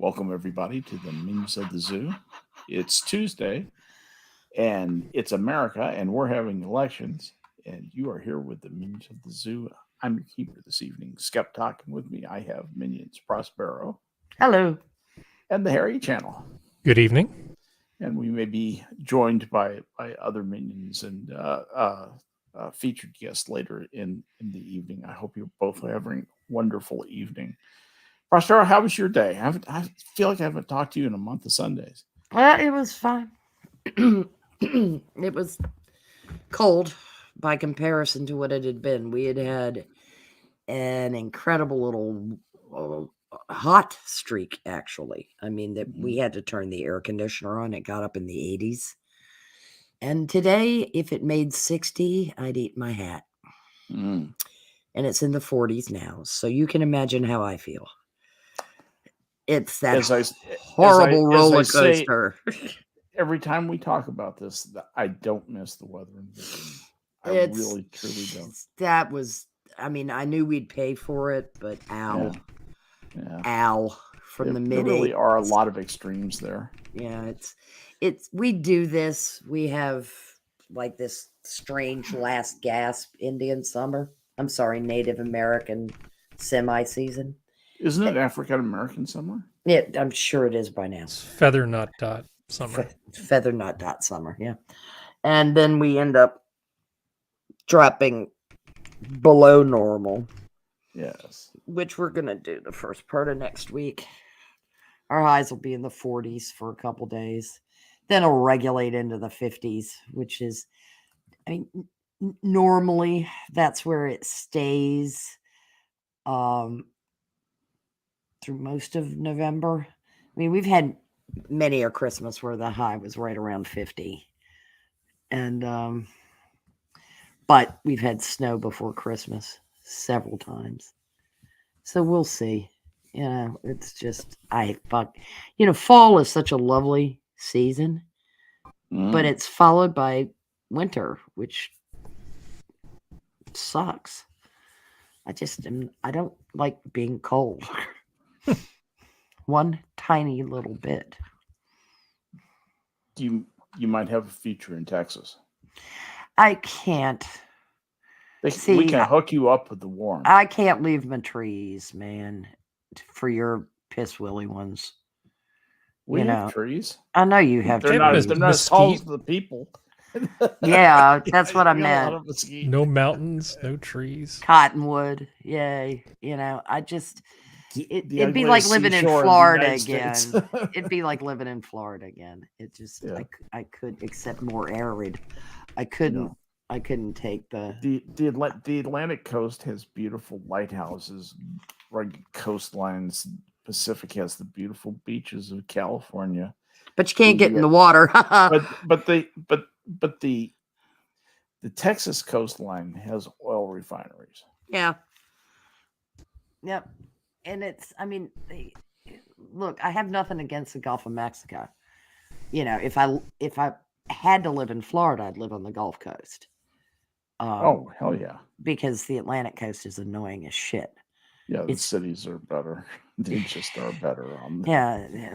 Welcome, everybody, to the Minions of the Zoo. It's Tuesday, and it's America, and we're having elections, and you are here with the Minions of the Zoo. I'm your keeper this evening, Skep, Tock, and with me I have Minions Prospero Hello. and the Harry Channel. Good evening. And we may be joined by other Minions and featured guests later in the evening. I hope you're both having a wonderful evening. Prospero, how was your day? I feel like I haven't talked to you in a month of Sundays. Well, it was fine. It was cold by comparison to what it had been. We had an incredible little hot streak, actually. I mean, that we had to turn the air conditioner on. It got up in the 80s. And today, if it made 60, I'd eat my hat. And it's in the 40s now. So you can imagine how I feel. It's that horrible roller coaster. Every time we talk about this, I don't miss the weather in Virginia. I really, truly don't. That was, I mean, I knew we'd pay for it, but ow. From the mid-80s. There really are a lot of extremes there. Yeah, we do this. We have like this strange last gasp Indian summer. I'm sorry, Native American semi-season. Isn't it African American summer? Yeah, I'm sure it is by now. It's feather nut dot summer. Feather nut dot summer, yeah. And then we end up dropping below normal. Yes. Which we're going to do the first part of next week. Our highs will be in the 40s for a couple days. Then it'll regulate into the 50s, which is, I mean, normally that's where it stays. Through most of November. I mean, we've had many a Christmas where the high was right around 50. And, but we've had snow before Christmas several times. So we'll see. You know, it's just, fall is such a lovely season, but it's followed by winter, which sucks. I don't like being cold. One tiny little bit. You might have a feature in Texas. I can't. We can hook you up with the warm. I can't leave my trees, man, for your piss willy ones. We have trees. I know you have trees. They're not as tall as the people. Yeah, that's what I meant. No mountains, no trees. Cottonwood. Yay. I just... It'd be like living in Florida again. It'd be like living in Florida again. It just I could accept more arid. I couldn't take the Atlantic coast has beautiful lighthouses, rugged coastlines. Pacific has the beautiful beaches of California. But you can't get in the water. but the Texas coastline has oil refineries. Yeah. Yep. And look, I have nothing against the Gulf of Mexico. If I had to live in Florida, I'd live on the Gulf Coast. Oh, hell yeah. Because the Atlantic coast is annoying as shit. Yeah, the cities are better. They just are better on the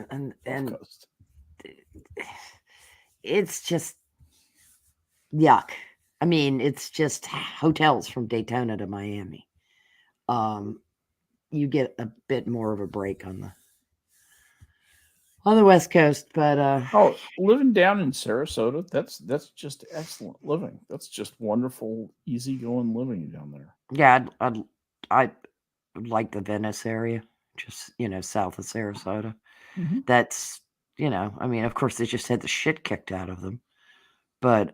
and Gulf Coast. It's just yuck. I mean, it's just hotels from Daytona to Miami. You get a bit more of a break on the West Coast, but living down in Sarasota, that's just excellent living. That's just wonderful, easygoing living down there. Yeah, I like the Venice area, just south of Sarasota. Mm-hmm. That's I mean, of course they just had the shit kicked out of them, but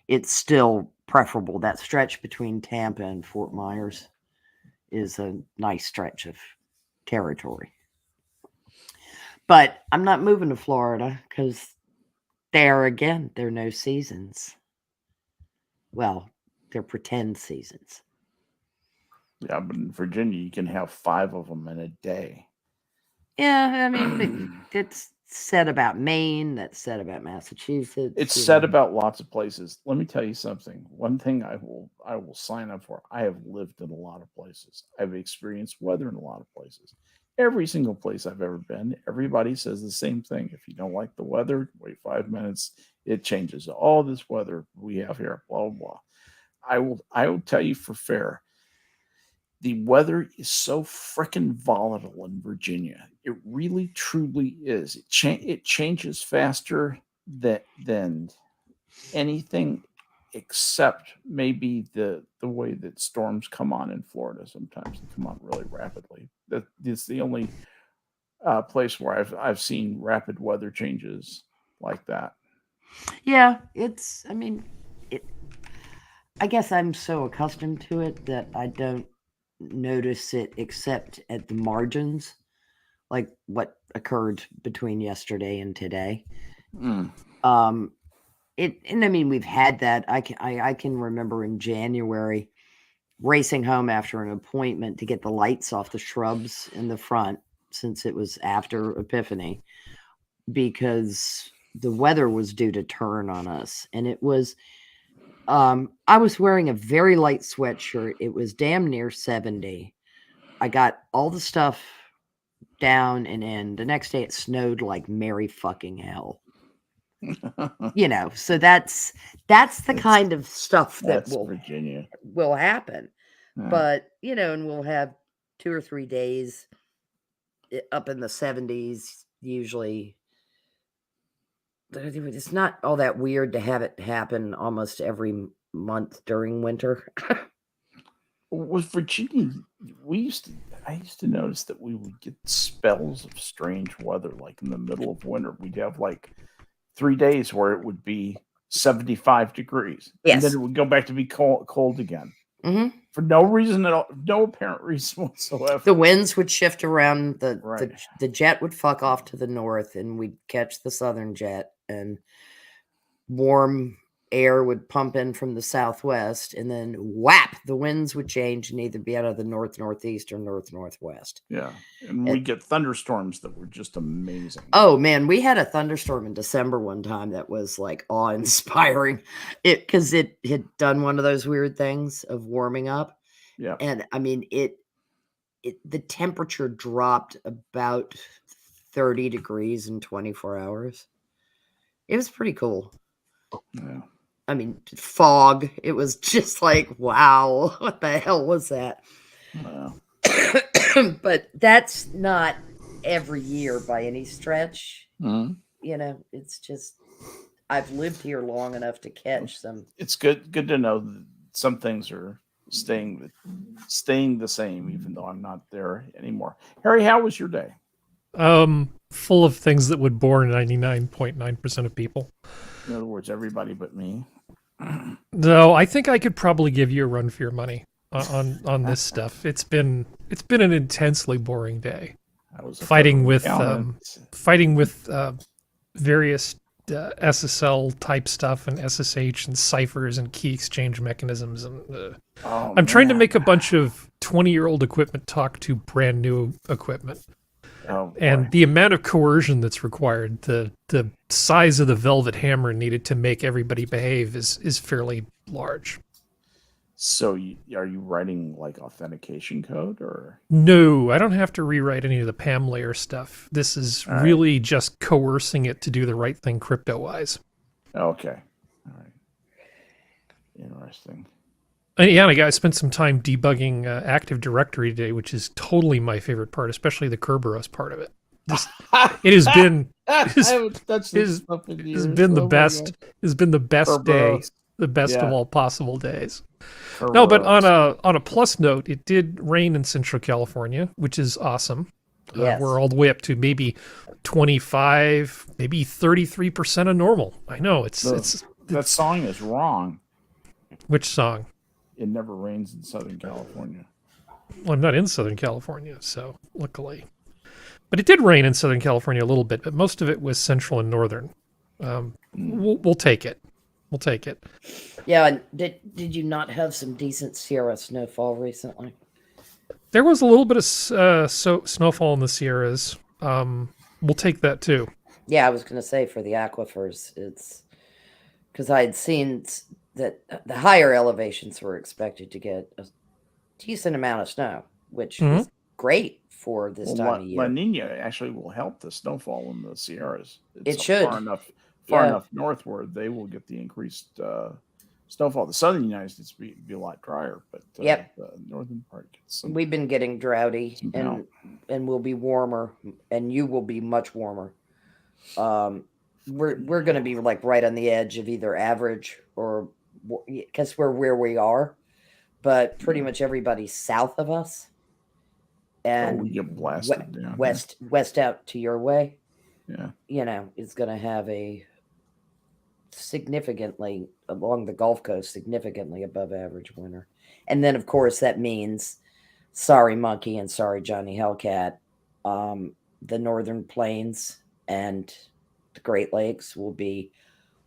it's still preferable. That stretch between Tampa and Fort Myers is a nice stretch of territory. But I'm not moving to Florida because there are no seasons. Well, they're pretend seasons. Yeah, but in Virginia, you can have 5 of them in a day. Yeah, I mean, it's said about Maine. That's said about Massachusetts. It's said about lots of places. Let me tell you something. One thing I will sign up for. I have lived in a lot of places. I've experienced weather in a lot of places. Every single place I've ever been, everybody says the same thing. If you don't like the weather, wait 5 minutes. It changes. All this weather we have here, blah, blah, blah. I will tell you for fair, the weather is so freaking volatile in Virginia. It really, truly is. It changes faster than anything except maybe the way that storms come on in Florida. Sometimes they come on really rapidly. That's the only place where I've seen rapid weather changes like that. Yeah, it's. I mean, I guess I'm so accustomed to it that I don't notice it except at the margins, like what occurred between yesterday and today. Mm. And I mean, we've had that. I can remember in January racing home after an appointment to get the lights off the shrubs in the front, since it was after Epiphany, because the weather was due to turn on us. And it was, I was wearing a very light sweatshirt. It was damn near 70. I got all the stuff down and in. The next day it snowed like merry fucking hell. So that's the kind of stuff that Virginia will happen. Yeah. But, and we'll have 2 or 3 days up in the 70s usually. It's not all that weird to have it happen almost every month during winter. With Virginia, I used to notice that we would get spells of strange weather, like in the middle of winter. We'd have like 3 days where it would be 75 degrees. Yes. And then it would go back to be cold again. Mm-hmm. For no reason at all, no apparent reason whatsoever. The winds would shift around. The jet would fuck off to the north, and we'd catch the southern jet, and warm air would pump in from the southwest, and then whap, the winds would change and either be out of the northeast or northwest. Yeah, and we'd get thunderstorms that were just amazing. Oh man, we had a thunderstorm in December one time that was like awe-inspiring, because it had done one of those weird things of warming up. Yeah, and I mean the temperature dropped about 30 degrees in 24 hours. It was pretty cool. Yeah. I mean, fog. It was just like, wow, what the hell was that? Wow. But that's not every year by any stretch. Mm-hmm. It's just, I've lived here long enough to catch some. It's good to know that some things are staying the same, even though I'm not there anymore. Harry, how was your day? Full of things that would bore 99.9% of people. In other words, everybody but me. No, I think I could probably give you a run for your money on this stuff. It's been an intensely boring day. Fighting with various SSL type stuff and SSH and ciphers and key exchange mechanisms, and I'm trying to make a bunch of 20-year-old equipment talk to brand new equipment. And the amount of coercion that's required, the size of the velvet hammer needed to make everybody behave is fairly large. So are you writing like authentication code or? No, I don't have to rewrite any of the PAM layer stuff. This is really just coercing it to do the right thing crypto-wise. Okay. All right. Interesting. Yeah, I spent some time debugging Active Directory today, which is totally my favorite part, especially the Kerberos part of it. It has been the best. It's been the best Kerberos. Day, the best of all possible days. Kerberos. No, but on a plus note, it did rain in Central California, which is awesome. Yes. We're all the way up to maybe 25, maybe 33% of normal. I know it's that song is wrong. Which song? It never rains in Southern California. Well, I'm not in Southern California, so luckily. But it did rain in Southern California a little bit, but most of it was central and northern. We'll take it. We'll take it. Yeah, and did you not have some decent Sierra snowfall recently? There was a little bit of snowfall in the Sierras. We'll take that too. Yeah, I was going to say for the aquifers, it's because I had seen that the higher elevations were expected to get a decent amount of snow, which was great for this time of La year. Nina actually will help the snowfall in the Sierras. It's It should. far enough north where they will get the increased snowfall. The southern United States will be a lot drier, but the northern part gets some. We've been getting droughty, and we'll be warmer, and you will be much warmer. We're going to be like right on the edge of either average or, because we're where we are, but pretty much everybody south of us and we get blasted west out to your way. Yeah, you know, is going to have a significantly along the Gulf Coast, significantly above average winter. And then, of course, that means sorry, Monkey, and sorry, Johnny Hellcat. The northern plains and the Great Lakes will be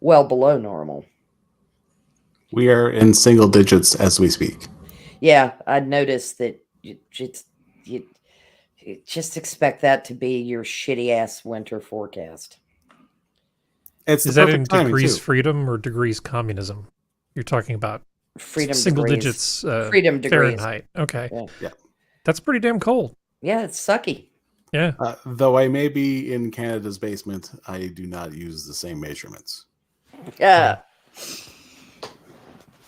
well below normal. We are in single digits as we speak. Yeah, I'd noticed that you just expect that to be your shitty ass winter forecast. Is that in degrees freedom or degrees communism? You're talking about freedom single degrees. digits freedom degrees. Fahrenheit. Okay. Yeah. That's pretty damn cold. Yeah, it's sucky. Yeah. Though I may be in Canada's basement, I do not use the same measurements. Yeah.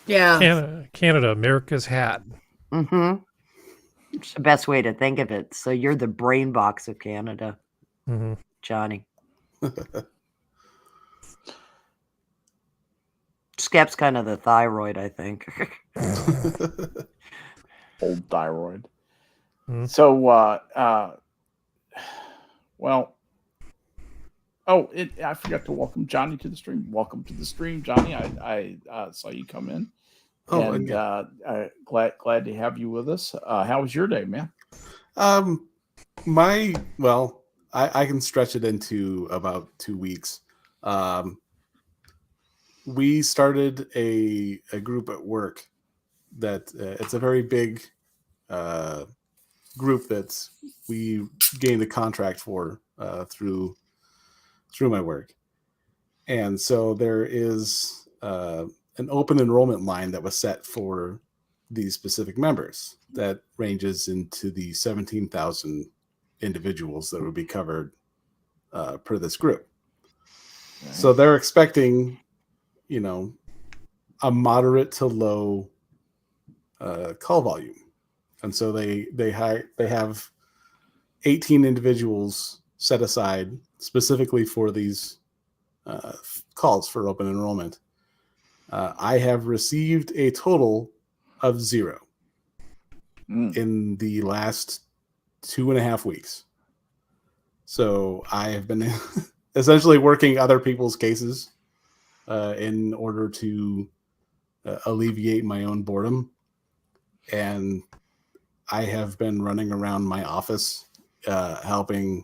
Yeah. Canada, America's hat. Mm-hmm. It's the best way to think of it. So you're the brain box of Canada, Johnny. Skep's kind of the thyroid, I think. Old thyroid. So, I forgot to welcome Johnny to the stream. Welcome to the stream, Johnny. I saw you come in. And glad to have you with us. How was your day, man? I can stretch it into about 2 weeks. We started a group at work that it's a very big group that we gained a contract for through my work. And so there is an open enrollment line that was set for these specific members that ranges into the 17,000 individuals that would be covered per this group. Right. So they're expecting, a moderate to low call volume. And so they have 18 individuals set aside specifically for these calls for open enrollment. I have received a total of 0 in the last 2.5 weeks. So I have been essentially working other people's cases in order to alleviate my own boredom. And I have been running around my office helping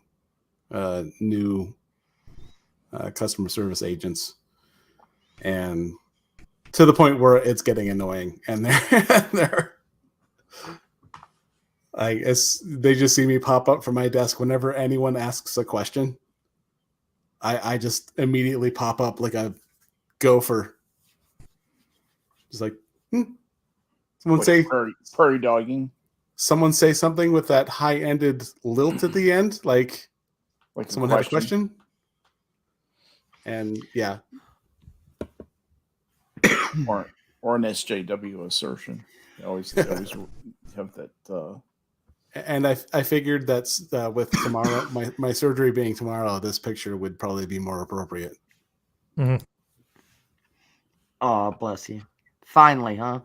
new customer service agents, and to the point where it's getting annoying, and I guess they just see me pop up from my desk whenever anyone asks a question. I just immediately pop up like a gopher. Just like, someone like say prairie dogging. Someone say something with that high-ended lilt at the end, like someone had a question. And yeah. or an SJW assertion. They always have that. And I figured that's with tomorrow, my surgery being tomorrow, this picture would probably be more appropriate. Mm-hmm. Oh, bless you. Finally, huh?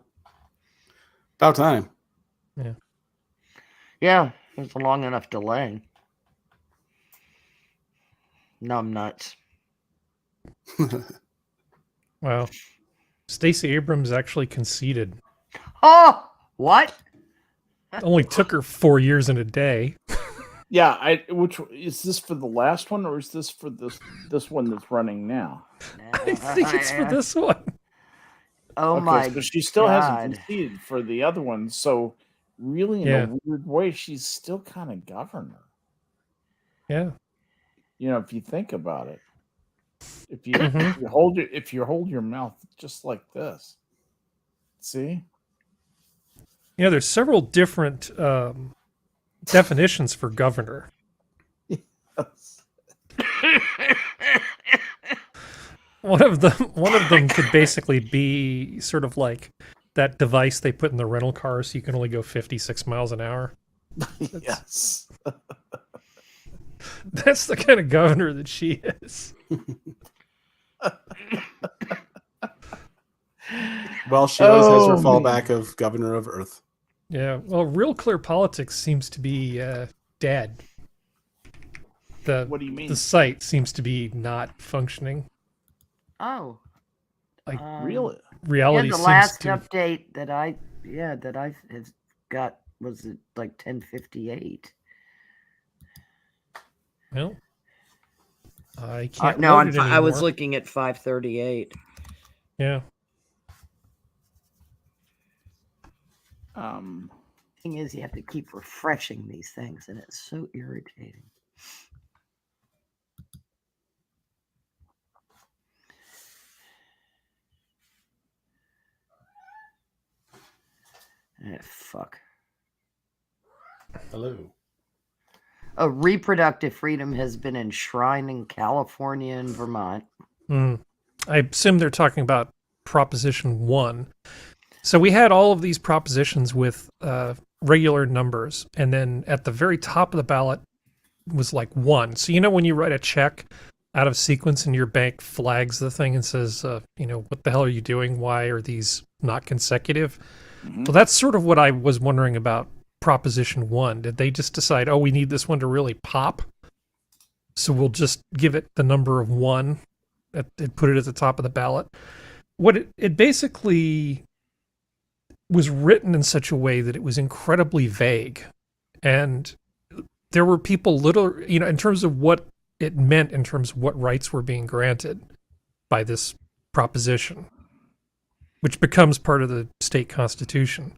About time. Yeah. Yeah, it's a long enough delay. Numb nuts. Well, Stacey Abrams actually conceded. Oh, what? It only took her 4 years and a day. Yeah, which is this for the last one, or is this for this one that's running now? I think it's for this one. Oh okay, my! But she still hasn't conceded for the other one, so really, in a weird way, she's still kind of governor. Yeah. If you think about it, if you hold your mouth just like this, see. There's several different definitions for governor. One of them could basically be sort of like that device they put in the rental car so you can only go 56 miles an hour. Yes. That's the kind of governor that she is. Well, she always has her fallback of governor of Earth. Yeah. Well, Real Clear Politics seems to be dead. What do you mean? The site seems to be not functioning. Oh. Like really? Reality the seems last to... update that I have got was at like 10:58. Well, I can't. No, load it I was anymore. looking at 5:38. Yeah. Thing is, you have to keep refreshing these things, and it's so irritating. Fuck. Hello. A reproductive freedom has been enshrined in California and Vermont. I assume they're talking about Proposition 1. So we had all of these propositions with regular numbers, and then at the very top of the ballot was like 1. So when you write a check out of sequence and your bank flags the thing and says, what the hell are you doing? Why are these not consecutive? Mm-hmm. Well, that's sort of what I was wondering about Proposition 1. Did they just decide, we need this one to really pop? So we'll just give it the number of 1 and put it at the top of the ballot. What it basically was written in such a way that it was incredibly vague. And there were people in terms of what it meant, in terms of what rights were being granted by this proposition, which becomes part of the state constitution.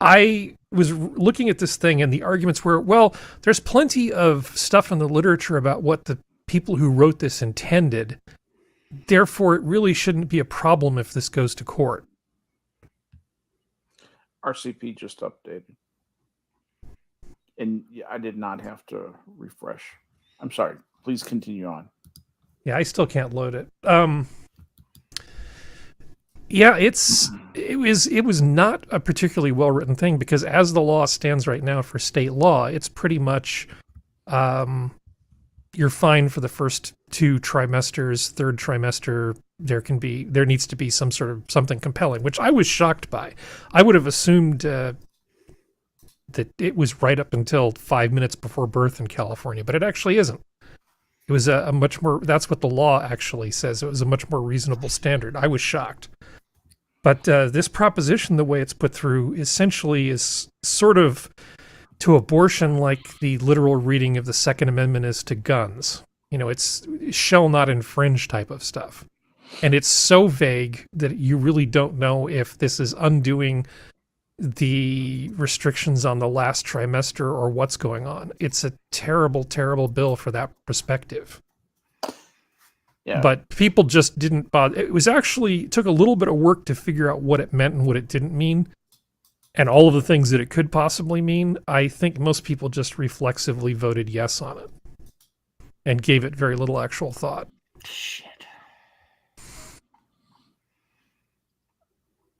I was looking at this thing, and the arguments were, well, there's plenty of stuff in the literature about what the people who wrote this intended. Therefore, it really shouldn't be a problem if this goes to court. RCP just updated. And I did not have to refresh. I'm sorry. Please continue on. Yeah, I still can't load it. Yeah, it was not a particularly well-written thing, because as the law stands right now for state law, it's pretty much you're fine for the first 2 trimesters. Third trimester, there needs to be some sort of something compelling, which I was shocked by. I would have assumed that it was right up until 5 minutes before birth in California, but it actually isn't. It was a much more, that's what the law actually says. It was a much more reasonable standard. I was shocked. But this proposition, the way it's put through, essentially is sort of to abortion like the literal reading of the Second Amendment is to guns. It's shall not infringe type of stuff. And it's so vague that you really don't know if this is undoing the restrictions on the last trimester or what's going on. It's a terrible, terrible bill for that perspective. Yeah. But people just didn't bother. It took a little bit of work to figure out what it meant and what it didn't mean, and all of the things that it could possibly mean. I think most people just reflexively voted yes on it and gave it very little actual thought. Shit.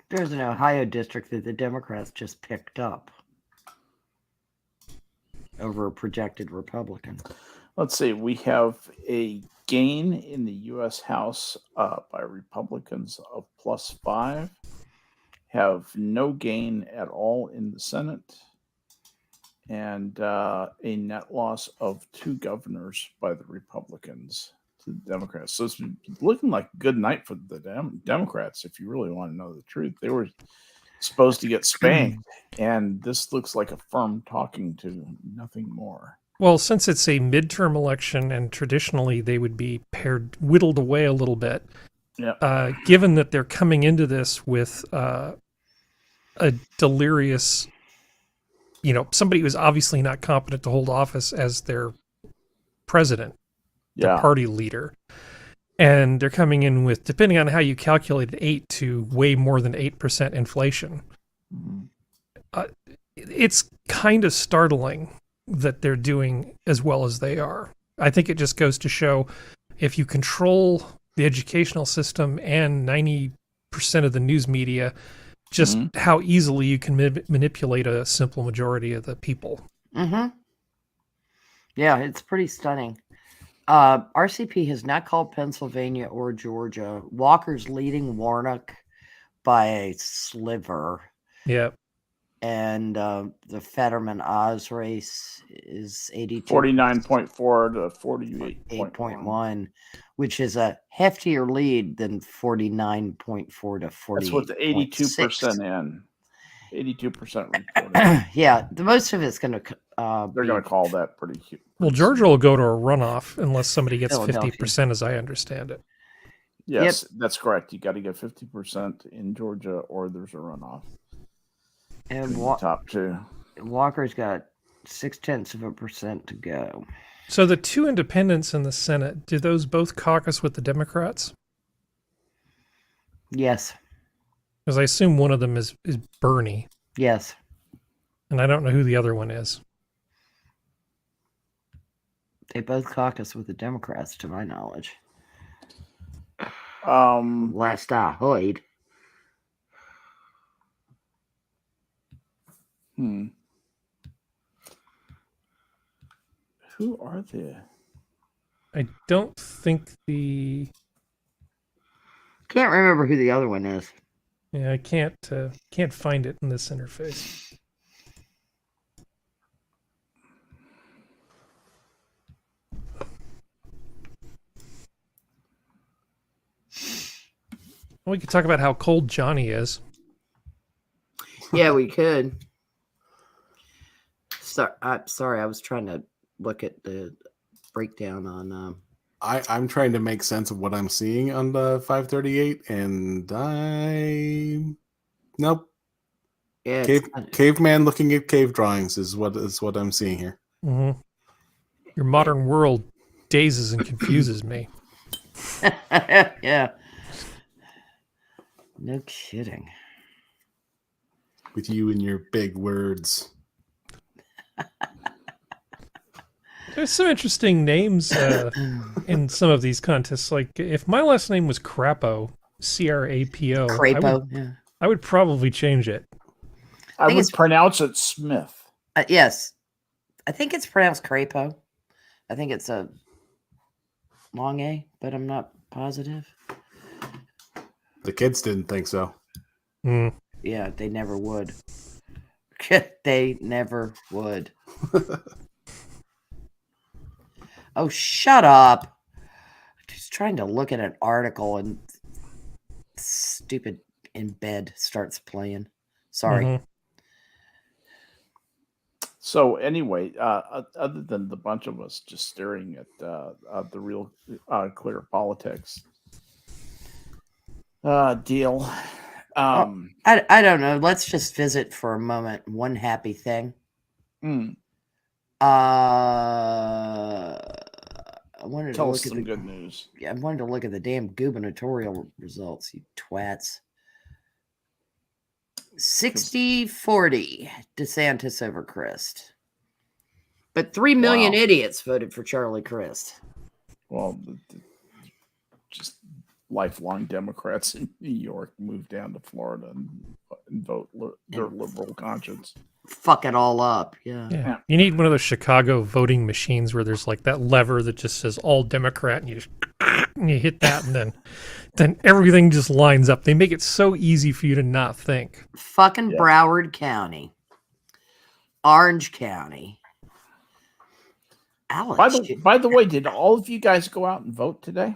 There's an Ohio district that the Democrats just picked up over a projected Republican. Let's see. We have a gain in the U.S. House by Republicans of +5. Have no gain at all in the Senate. And a net loss of 2 governors by the Republicans to the Democrats. So it's looking like a good night for the Democrats, if you really want to know the truth. They were supposed to get spanked, and this looks like a firm talking to, nothing more. Well, since it's a midterm election, and traditionally they would be whittled away a little bit, given that they're coming into this with a delirious, somebody who's obviously not competent to hold office as their president, the party leader. And they're coming in with, depending on how you calculate it, 8 to way more than 8% inflation. it's kind of startling that they're doing as well as they are. I think it just goes to show if you control the educational system and 90% of the news media, just how easily you can manipulate a simple majority of the people. Mm-hmm. Yeah, it's pretty stunning. RCP has not called Pennsylvania or Georgia. Walker's leading Warnock by a sliver. Yeah. And the Fetterman Oz race is 49.4 to 48.1, which is a heftier lead than 49.4 to 48. That's with the 82% in. 82% reported. Yeah, the most of it's going to. They're going to call that pretty huge. Well, Georgia will go to a runoff unless somebody gets Philadelphia. 50%, as I understand it. Yes, that's correct. You got to get 50% in Georgia, or there's a runoff. And top two. Walker's got 0.6% to go. So the two independents in the Senate, do those both caucus with the Democrats? Yes. Because I assume one of them is Bernie. Yes. And I don't know who the other one is. They both caucus with the Democrats, to my knowledge. Last I heard. Who are they? I don't think the... Can't remember who the other one is. Yeah, I can't find it in this interface. We could talk about how cold Johnny is. Yeah, we could. Sorry, I was trying to look at the breakdown on. I'm trying to make sense of what I'm seeing on the 538, and nope. Yeah, caveman looking at cave drawings is what I'm seeing here. Mm-hmm. Your modern world dazes and confuses me. Yeah. No kidding. With you and your big words. There's some interesting names in some of these contests. Like, if my last name was Crapo, C-R-A-P-O, I would probably change it. I would pronounce it Smith. Yes. I think it's pronounced Crapo. I think it's a long A, but I'm not positive. The kids didn't think so. Mm. Yeah, they never would. They never would. Oh, shut up. Just trying to look at an article and stupid embed starts playing. Sorry. Mm-hmm. So anyway, other than the bunch of us just staring at the real clear politics deal. I don't know. Let's just visit for a moment. One happy thing. I wanted Tell to us look at some good news. Yeah, I wanted to look at the damn gubernatorial results, you twats. 60-40 DeSantis over Christ. But 3 million idiots voted for Charlie Crist. Well, just lifelong Democrats in New York moved down to Florida and vote their liberal conscience. Fuck it all up. Yeah. You need one of those Chicago voting machines where there's like that lever that just says all Democrat, and you hit that, and then everything just lines up. They make it so easy for you to not think. Fucking Broward County, Orange County. Alex. By the way, did all of you guys go out and vote today?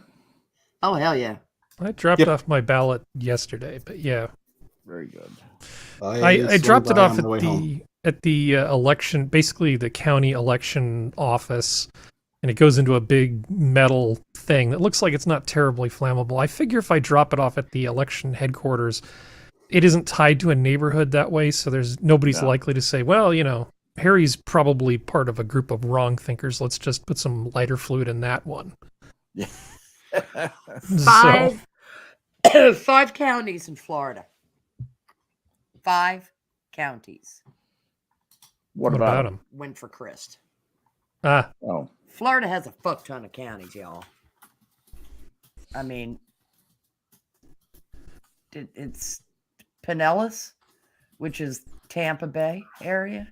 Oh, hell yeah. I dropped off my ballot yesterday, but yeah. Very good. I dropped it off at the election, basically the county election office, and it goes into a big metal thing that looks like it's not terribly flammable. I figure if I drop it off at the election headquarters, it isn't tied to a neighborhood that way, so nobody's likely to say, well, Harry's probably part of a group of wrong thinkers. Let's just put some lighter fluid in that one. Yeah. Five counties in Florida. 5 counties. What What about about him? him? Went for Christ. Ah, Oh, Florida has a fuck ton of counties, y'all. I mean, it's Pinellas, which is Tampa Bay area,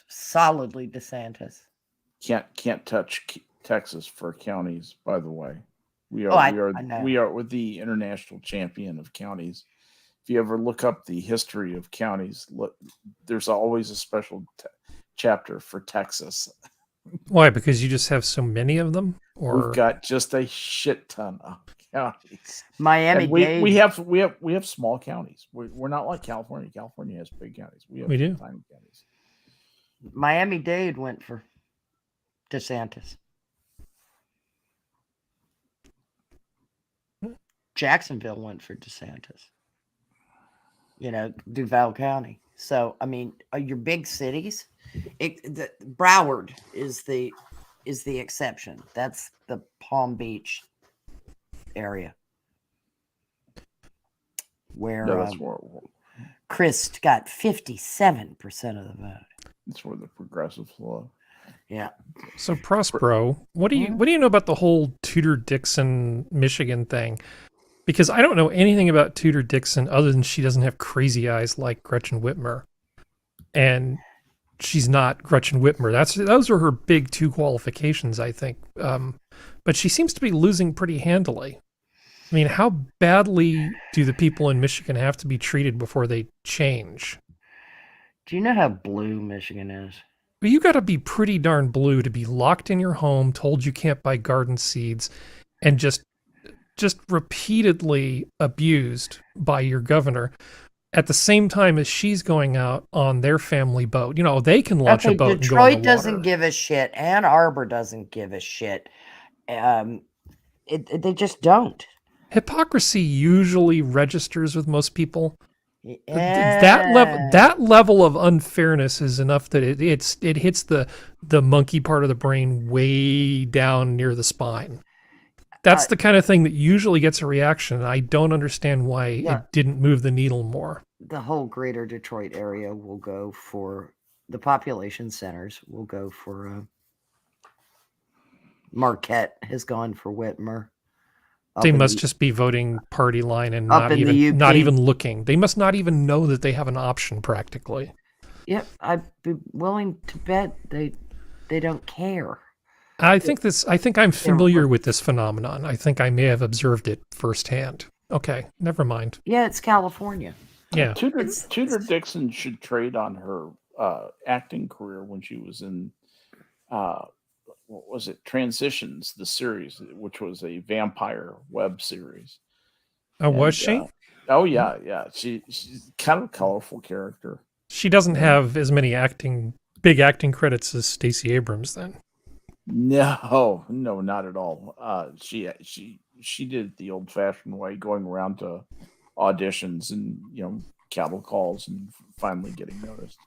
solidly DeSantis. can't touch Texas for counties. By the way, we Oh, are I know. we are with the international champion of counties. If you ever look up the history of counties, look, there's always a special chapter for Texas. why? Because you just have so many of them, or We've got just a shit ton of counties. Miami And we Dade. have small counties. We're not like California. California has big counties. We do. tiny counties. Miami Dade went for DeSantis. Jacksonville went for DeSantis. You know, Duval County. So, I mean, your big cities, Broward is the exception. That's the Palm Beach area where No, that's where Chris got 57% of the vote. that's where the progressives live. Yeah. So Prospero, what do you know about the whole Tudor Dixon Michigan thing? Because I don't know anything about Tudor Dixon other than she doesn't have crazy eyes like Gretchen Whitmer, and she's not Gretchen Whitmer. Those are her big two qualifications, I think. But she seems to be losing pretty handily. I mean, how badly do the people in Michigan have to be treated before they change? Do you know how blue Michigan is? But you got to be pretty darn blue to be locked in your home, told you can't buy garden seeds, and just repeatedly abused by your governor at the same time as she's going out on their family boat. You know, they can launch a boat and go on Detroit the doesn't water. give a shit. Ann Arbor doesn't give a shit. They just don't. Hypocrisy usually registers with most people. Yeah. That level of unfairness is enough that it hits the monkey part of the brain way down near the spine. That's the kind of thing that usually gets a reaction. And I don't understand why it didn't move the needle more. The whole greater Detroit area will go for the population centers. Will go for Marquette has gone for Whitmer. They must just be voting party line and up not in the even UP. not even looking. They must not even know that they have an option practically. Yep, I'd be willing to bet they don't care. I think I'm familiar with this phenomenon. I think I may have observed it firsthand. Okay, never mind. Yeah, it's California. Yeah. Tudor Dixon should trade on her acting career when she was in what was it? Transitions, the series, which was a vampire web series. Oh, was she? Oh yeah. She's kind of a colorful character. She doesn't have as many big acting credits as Stacey Abrams then. No, not at all. She did it the old-fashioned way, going around to auditions and cattle calls and finally getting noticed.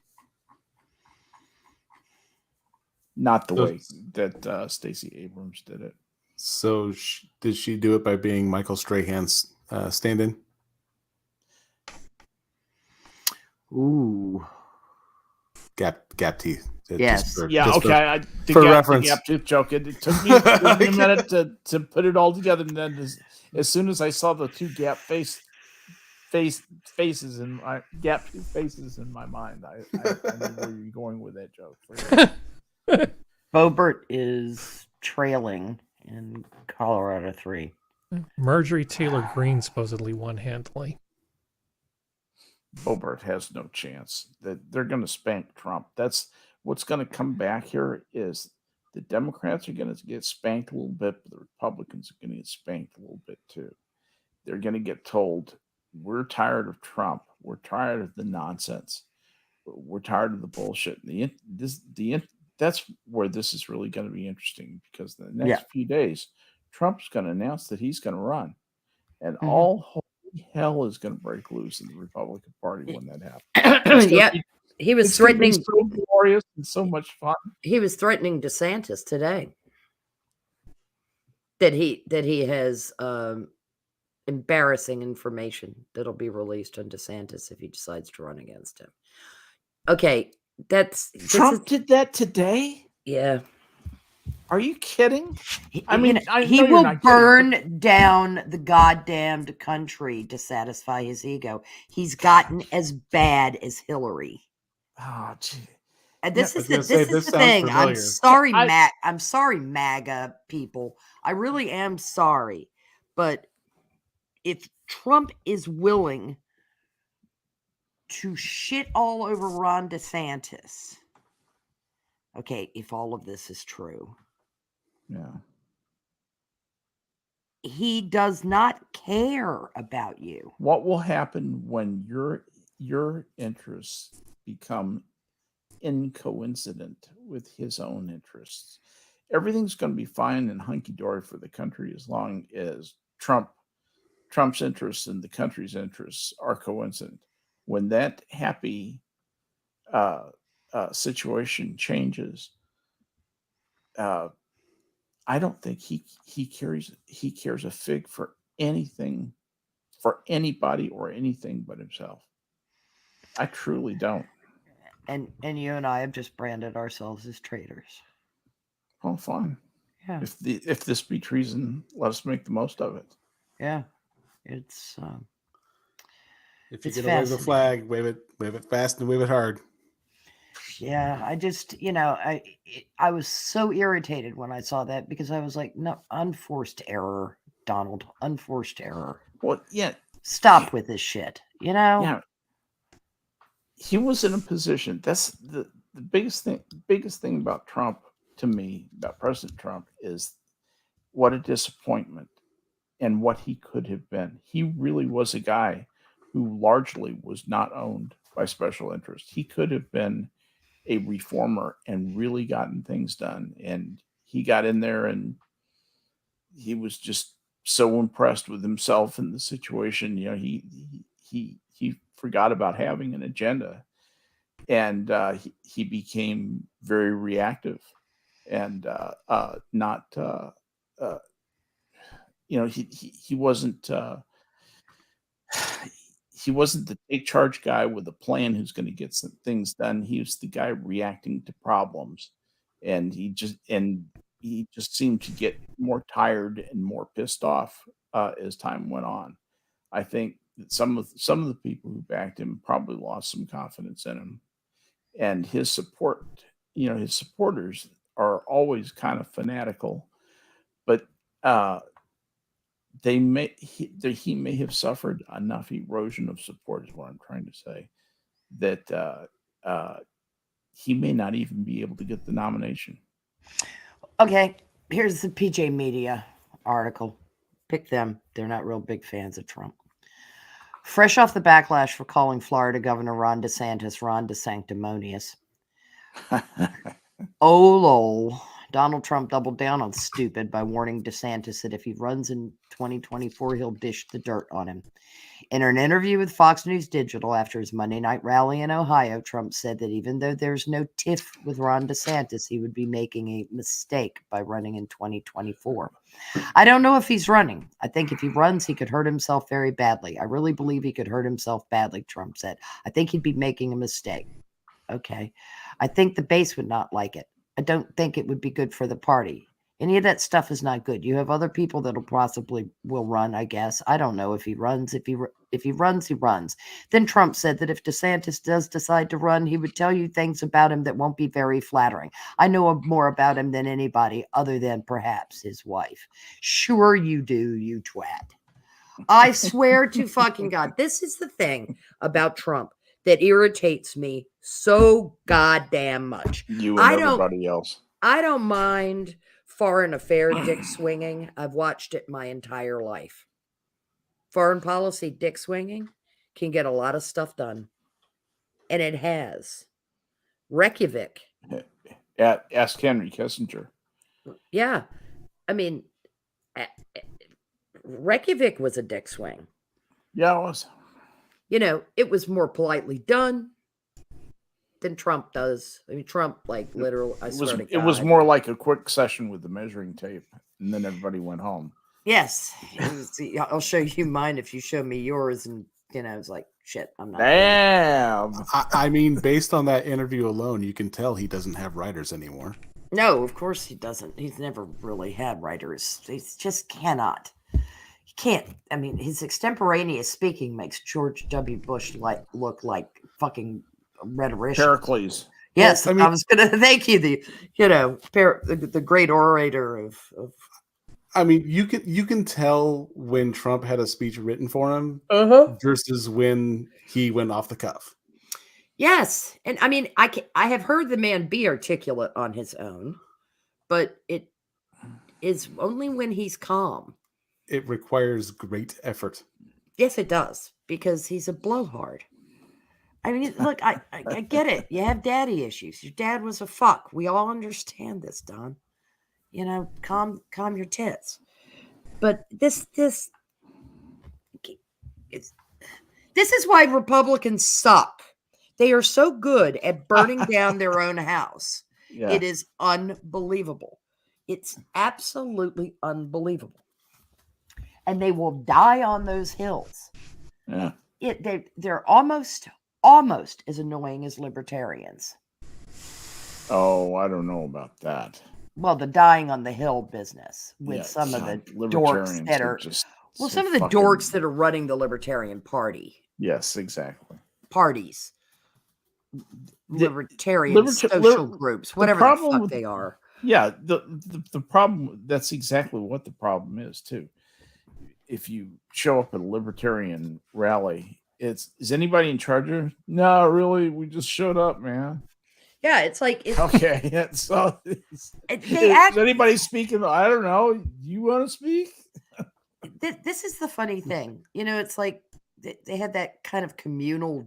Not the way that Stacey Abrams did it. So did she do it by being Michael Strahan's stand-in? Ooh. Gap teeth. Yes. Okay. For reference. The gap tooth joke. It took me a minute to put it all together, and then as soon as I saw the two faces in my gap tooth faces in my mind, I knew where you're going with that joke. Boebert is trailing in Colorado 3. Marjorie Taylor Greene supposedly won handily. Boebert has no chance. That they're going to spank Trump. That's what's going to come back here. Is the Democrats are going to get spanked a little bit, but the Republicans are going to get spanked a little bit too. They're going to get told, "We're tired of Trump. We're tired of the nonsense. We're tired of the bullshit." That's where this is really going to be interesting, because the next few days, Trump's going to announce that he's going to run, and all holy hell is going to break loose in the Republican Party when that happens. He was threatening. So glorious and so much fun. He was threatening DeSantis today that he has embarrassing information that'll be released on DeSantis if he decides to run against him. Okay, Trump did that today? Yeah. Are you kidding? I You mean, know, I he know you're will not kidding, but- burn down the goddamned country to satisfy his ego. He's gotten as bad as Hillary. Oh, gee. And Yeah, this I is was the gonna this say, is this the sounds thing. I'm familiar. sorry, I- I'm sorry, MAGA people. I really am sorry. But if Trump is willing to shit all over Ron DeSantis, okay, if all of this is true, Yeah. he does not care about you. What will happen when your interests become incoincident with his own interests? Everything's going to be fine and hunky-dory for the country as long as Trump's interests and the country's interests are coincident. When that happy situation changes, I don't think he cares a fig for anything, for anybody or anything but himself. I truly don't. And you and I have just branded ourselves as traitors. Well, fine. Yeah. If this be treason, let us make the most of it. Yeah. It's If you're It's gonna wave the fascinating. flag, wave it fast and wave it hard. yeah, I just, I was so irritated when I saw that because I was like, no, unforced error, Donald, unforced error. Well, yeah, Stop with this shit, yeah. He was in a position. That's the biggest thing about Trump, to me, about President Trump, is what a disappointment and what he could have been. He really was a guy who largely was not owned by special interests. He could have been a reformer and really gotten things done. And he got in there and he was just so impressed with himself and the situation. You know, he forgot about having an agenda, and he became very reactive and not. He wasn't. He wasn't the take charge guy with a plan who's going to get some things done. He was the guy reacting to problems, and he just seemed to get more tired and more pissed off as time went on. I think that some of the people who backed him probably lost some confidence in him, and his supporters are always kind of fanatical, but he may have suffered enough erosion of support, is what I'm trying to say, that he may not even be able to get the nomination. Okay, here's the PJ Media article. Pick them. They're not real big fans of Trump. Fresh off the backlash for calling Florida Governor Ron DeSantis Ron DeSanctimonious. Oh, lol. Donald Trump doubled down on stupid by warning DeSantis that if he runs in 2024, he'll dish the dirt on him. In an interview with Fox News Digital after his Monday night rally in Ohio, Trump said that even though there's no tiff with Ron DeSantis, he would be making a mistake by running in 2024. I don't know if he's running. I think if he runs, he could hurt himself very badly. I really believe he could hurt himself badly, Trump said. I think he'd be making a mistake. Okay. I think the base would not like it. I don't think it would be good for the party. Any of that stuff is not good. You have other people that'll possibly will run, I guess. I don't know if he runs. If he runs, he runs. Then Trump said that if DeSantis does decide to run, he would tell you things about him that won't be very flattering. I know more about him than anybody other than perhaps his wife. Sure you do, you twat. I swear to fucking God, this is the thing about Trump that irritates me so goddamn much. You and everybody else. I don't mind foreign affair dick swinging. I've watched it my entire life. Foreign policy dick swinging can get a lot of stuff done. And it has. Reykjavik. Ask Henry Kissinger. Yeah. I mean, Reykjavik was a dick swing. Yeah, it was. You know, it was more politely done than Trump does. I mean, Trump, like, literally, It was more like a quick session with the measuring tape, and then everybody went home. Yes. I'll show you mine if you show me yours, and it's like, shit, I'm not. Damn. I mean, based on that interview alone, you can tell he doesn't have writers anymore. No, of course he doesn't. He's never really had writers. He just cannot. He can't. I mean, his extemporaneous speaking makes George W. Bush look like fucking rhetorician. Pericles. Yes, Well, I mean, I was going to thank you. The great orator of. I mean, you can tell when Trump had a speech written for him versus when he went off the cuff. Yes, and I mean, I have heard the man be articulate on his own, but it is only when he's calm. It requires great effort. Yes, it does, because he's a blowhard. I mean, look, I get it. You have daddy issues. Your dad was a fuck. We all understand this, Don. Calm your tits. But this is why Republicans suck. They are so good at burning down their own house. Yeah. It is unbelievable. It's absolutely unbelievable. And they will die on those hills. Yeah. They're almost as annoying as libertarians. Oh, I don't know about that. Well, the dying on the hill business with some of the dorks that are some of the dorks that are running the Libertarian Party. Yes, exactly. Parties. Libertarian social groups, whatever the fuck they are. Yeah, the problem, that's exactly what the problem is too. If you show up at a libertarian rally, is anybody in charge of? No, really, we just showed up, man. Yeah, it's like okay. So is anybody speaking? I don't know. Do you want to speak? This is the funny thing. It's like they had that kind of communal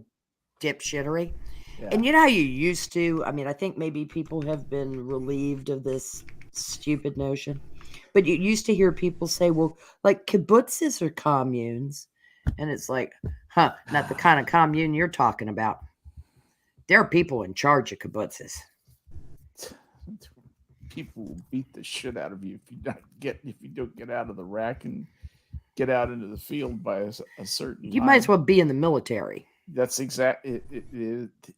dipshittery. Yeah. And you know how you used to? I mean, I think maybe people have been relieved of this stupid notion. But you used to hear people say, well, like kibbutzes are communes. And it's like, not the kind of commune you're talking about. There are people in charge of kibbutzes. People will beat the shit out of you if you don't get out of the rack and get out into the field by a certain You might as well be in the military. That's exactly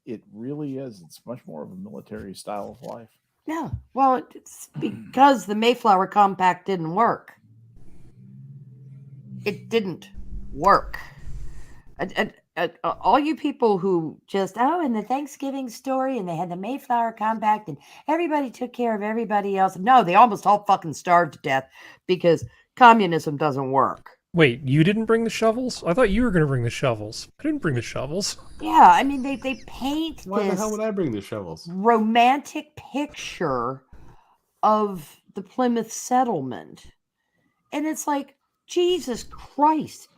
it really is. It's much more of a military style of life. Yeah. Well, it's because the Mayflower Compact didn't work. It didn't work. All you people who just, in the Thanksgiving story, and they had the Mayflower Compact, and everybody took care of everybody else. No, they almost all fucking starved to death because communism doesn't work. Wait, you didn't bring the shovels? I thought you were going to bring the shovels. I didn't bring the shovels. Yeah, I mean, they paint Why the hell would I bring the shovels? Romantic picture of the Plymouth settlement. And it's like, Jesus Christ.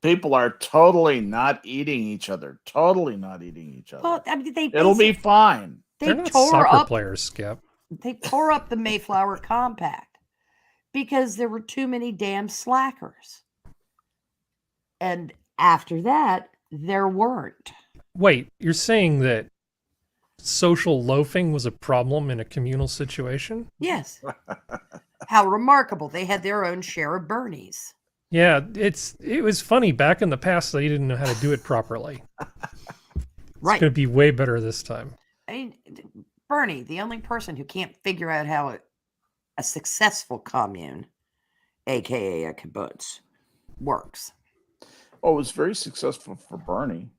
People are totally not eating each other. Totally not eating each other. Well, I mean, it'll be fine. They're not soccer players, Skep. They tore up the Mayflower Compact because there were too many damn slackers. And after that, there weren't. Wait, you're saying that social loafing was a problem in a communal situation? Yes. How remarkable. They had their own share of Bernies. Yeah, it was funny. Back in the past, they didn't know how to do it properly. Right. It's going to be way better this time. I mean, Bernie, the only person who can't figure out how a successful commune, a.k.a. a kibbutz, works. Oh, it was very successful for Bernie.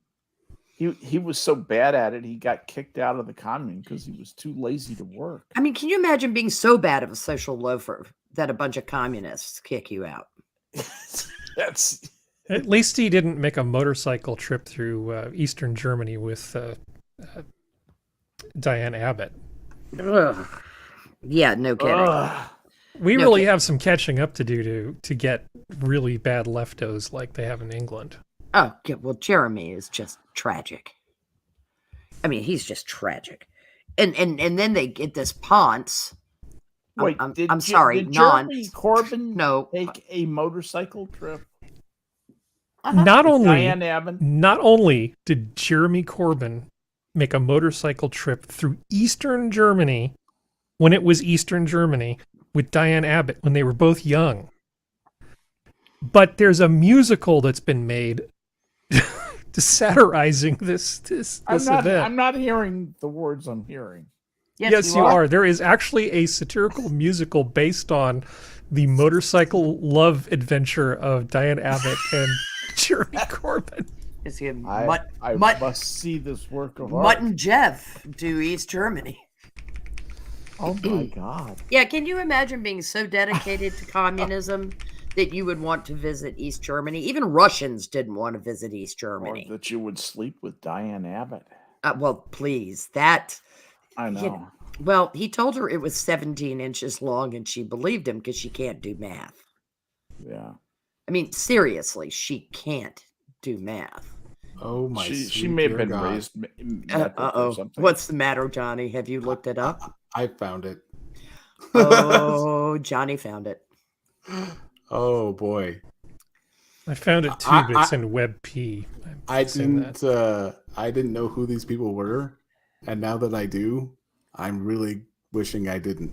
He was so bad at it, he got kicked out of the commune because he was too lazy to work. I mean, can you imagine being so bad of a social loafer that a bunch of communists kick you out? That's At least he didn't make a motorcycle trip through Eastern Germany with Diane Abbott. Ugh. Yeah, no kidding. We really have some catching up to do to get really bad leftos like they have in England. Oh, yeah, well, Jeremy is just tragic. I mean, he's just tragic. And then they get this Ponce. Wait, I'm sorry, did Jeremy Corbyn take a motorcycle trip? Not only did Jeremy Corbyn make a motorcycle trip through Eastern Germany when it was Eastern Germany with Diane Abbott when they were both young, but there's a musical that's been made satirizing this event. I'm not hearing the words I'm hearing. Yes, you are. There is actually a satirical musical based on the motorcycle love adventure of Diane Abbott and Jeremy Corbyn. I must see this work of art. Mutt and Jeff do East Germany. Oh my God. Yeah, can you imagine being so dedicated to communism that you would want to visit East Germany? Even Russians didn't want to visit East Germany. Or that you would sleep with Diane Abbott. Well, please. That... I know. Well, he told her it was 17 inches long, and she believed him because she can't do math. Yeah. I mean, seriously, she can't do math. Oh my! She may have been God. raised or something. What's the matter, Johnny? Have you looked it up? I found it. Oh, Johnny found it. Oh boy! I found it too, but it's in WebP. I didn't know who these people were, and now that I do, I'm really wishing I didn't.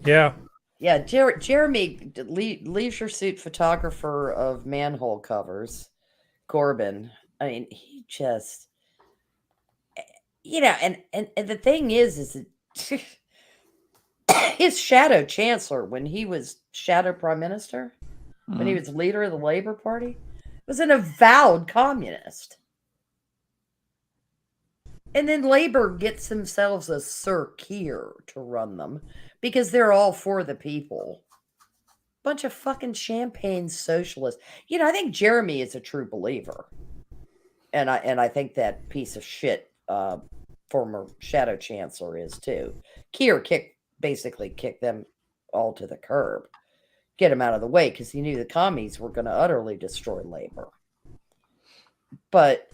Yeah. Yeah, Jeremy, leisure suit photographer of manhole covers, Corbyn. I mean, he just, and the thing is that his shadow chancellor, when he was shadow prime minister, when he was leader of the Labour Party, was an avowed communist. And then Labour gets themselves a Sir Keir to run them because they're all for the people. Bunch of fucking champagne socialists. I think Jeremy is a true believer. And I think that piece of shit former shadow chancellor is too. Keir basically kicked them all to the curb. Get him out of the way because he knew the commies were going to utterly destroy Labour. But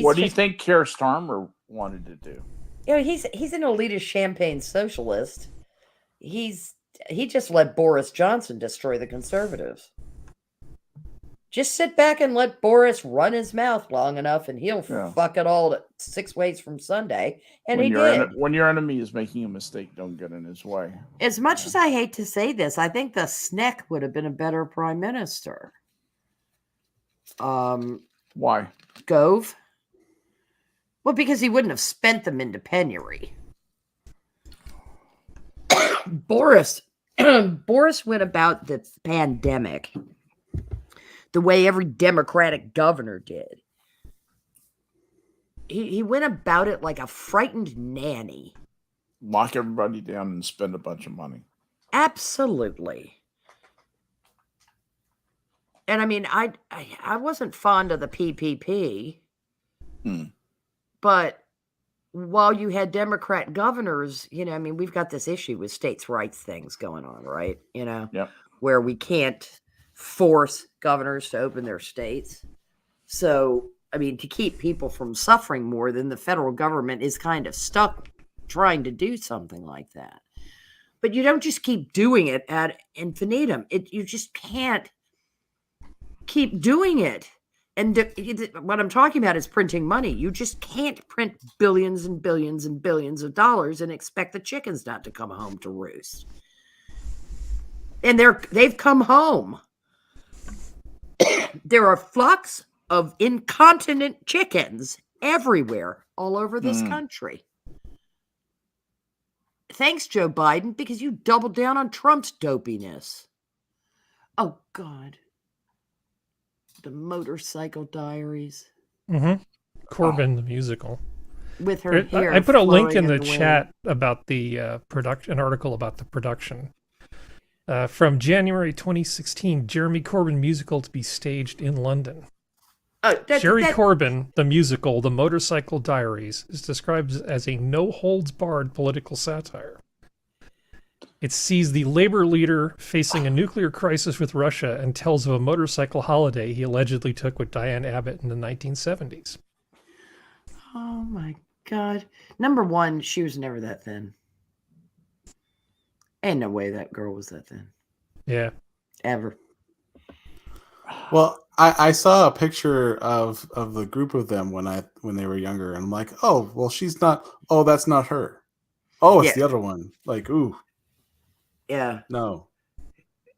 what do you think Keir Starmer wanted to do? He's an elitist champagne socialist. He just let Boris Johnson destroy the Conservatives. Just sit back and let Boris run his mouth long enough, and he'll fuck it all 6 ways from Sunday. And he did. When your enemy is making a mistake, don't get in his way. As much as I hate to say this, I think the Sneck would have been a better prime minister. Why? Gove? Well, because he wouldn't have spent them into penury. Boris went about the pandemic the way every Democratic governor did. He went about it like a frightened nanny. Lock everybody down and spend a bunch of money. Absolutely. And I mean, I wasn't fond of the PPP, but while you had Democrat governors, we've got this issue with states' rights things going on, right? Where we can't force governors to open their states. So, to keep people from suffering more, then the federal government is kind of stuck trying to do something like that. But you don't just keep doing it ad infinitum. You just can't keep doing it. And what I'm talking about is printing money. You just can't print billions and billions and billions of dollars and expect the chickens not to come home to roost. And they've come home. There are flocks of incontinent chickens everywhere, all over this country. Thanks, Joe Biden, because you doubled down on Trump's dopiness. Oh, God. The Motorcycle Diaries. Corbyn, the musical. With her hair. I put a link in the wind. chat about the an article about the production. From January 2016, Jeremy Corbyn musical to be staged in London. Jerry Corbyn, the musical, The Motorcycle Diaries, is described as a no-holds-barred political satire. It sees the Labour leader facing a nuclear crisis with Russia and tells of a motorcycle holiday he allegedly took with Diane Abbott in the 1970s. Oh, my God. Number one, she was never that thin. Ain't no way that girl was that thin. Yeah. Ever. Well, I saw a picture of the group of them when they were younger, and I'm like, oh, well, she's not. Oh, that's not her. Oh, it's the other one. Like, ooh. Yeah. No.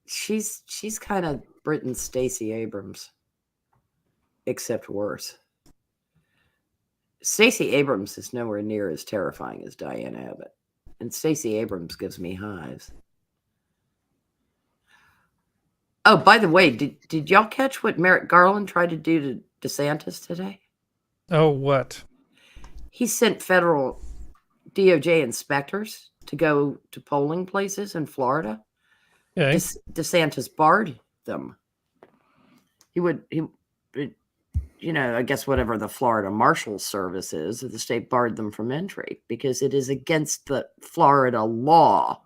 She's kind of Britain's Stacey Abrams, except worse. Stacey Abrams is nowhere near as terrifying as Diane Abbott. And Stacey Abrams gives me hives. Oh, by the way, did y'all catch what Merrick Garland tried to do to DeSantis today? Oh, what? He sent federal DOJ inspectors to go to polling places in Florida. Okay. DeSantis barred them. I guess whatever the Florida Marshal Service is, the state barred them from entry because it is against the Florida law.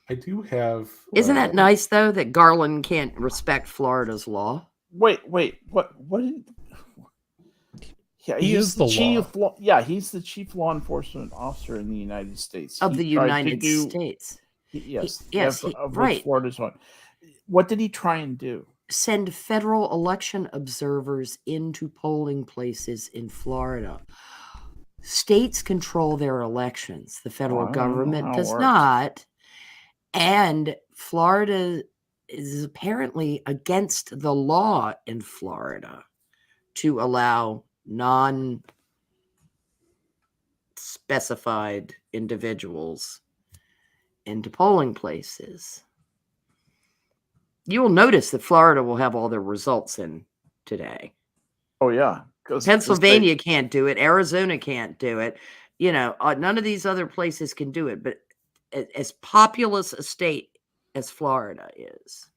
I do have. Isn't that nice, though, that Garland can't respect Florida's law? Wait, what? Yeah, He is the chief law. He's the chief law enforcement officer in the United States. Of the United States. Right. Florida's one. What did he try and do? Send federal election observers into polling places in Florida. States control their elections. The federal government does not. And Florida is apparently against the law in Florida to allow non-specified individuals into polling places. You will notice that Florida will have all their results in today. Oh, yeah. Pennsylvania can't do it. Arizona can't do it. None of these other places can do it. But as populous a state as Florida is,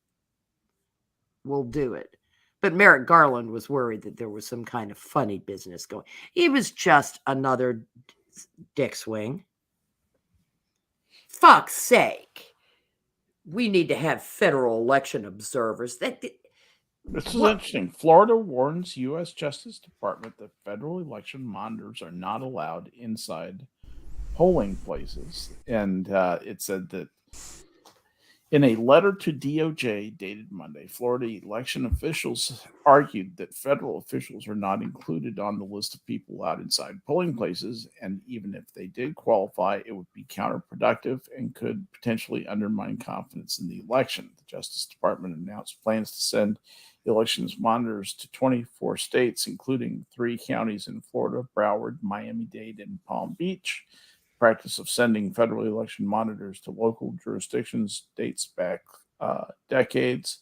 will do it. But Merrick Garland was worried that there was some kind of funny business going. He was just another dick swing. Fuck's sake. We need to have federal election observers. This is interesting. Florida warns U.S. Justice Department that federal election monitors are not allowed inside polling places. And it said that in a letter to DOJ dated Monday, Florida election officials argued that federal officials are not included on the list of people allowed inside polling places, and even if they did qualify, it would be counterproductive and could potentially undermine confidence in the election. The Justice Department announced plans to send elections monitors to 24 states, including 3 counties in Florida: Broward, Miami-Dade, and Palm Beach. Practice of sending federal election monitors to local jurisdictions dates back decades,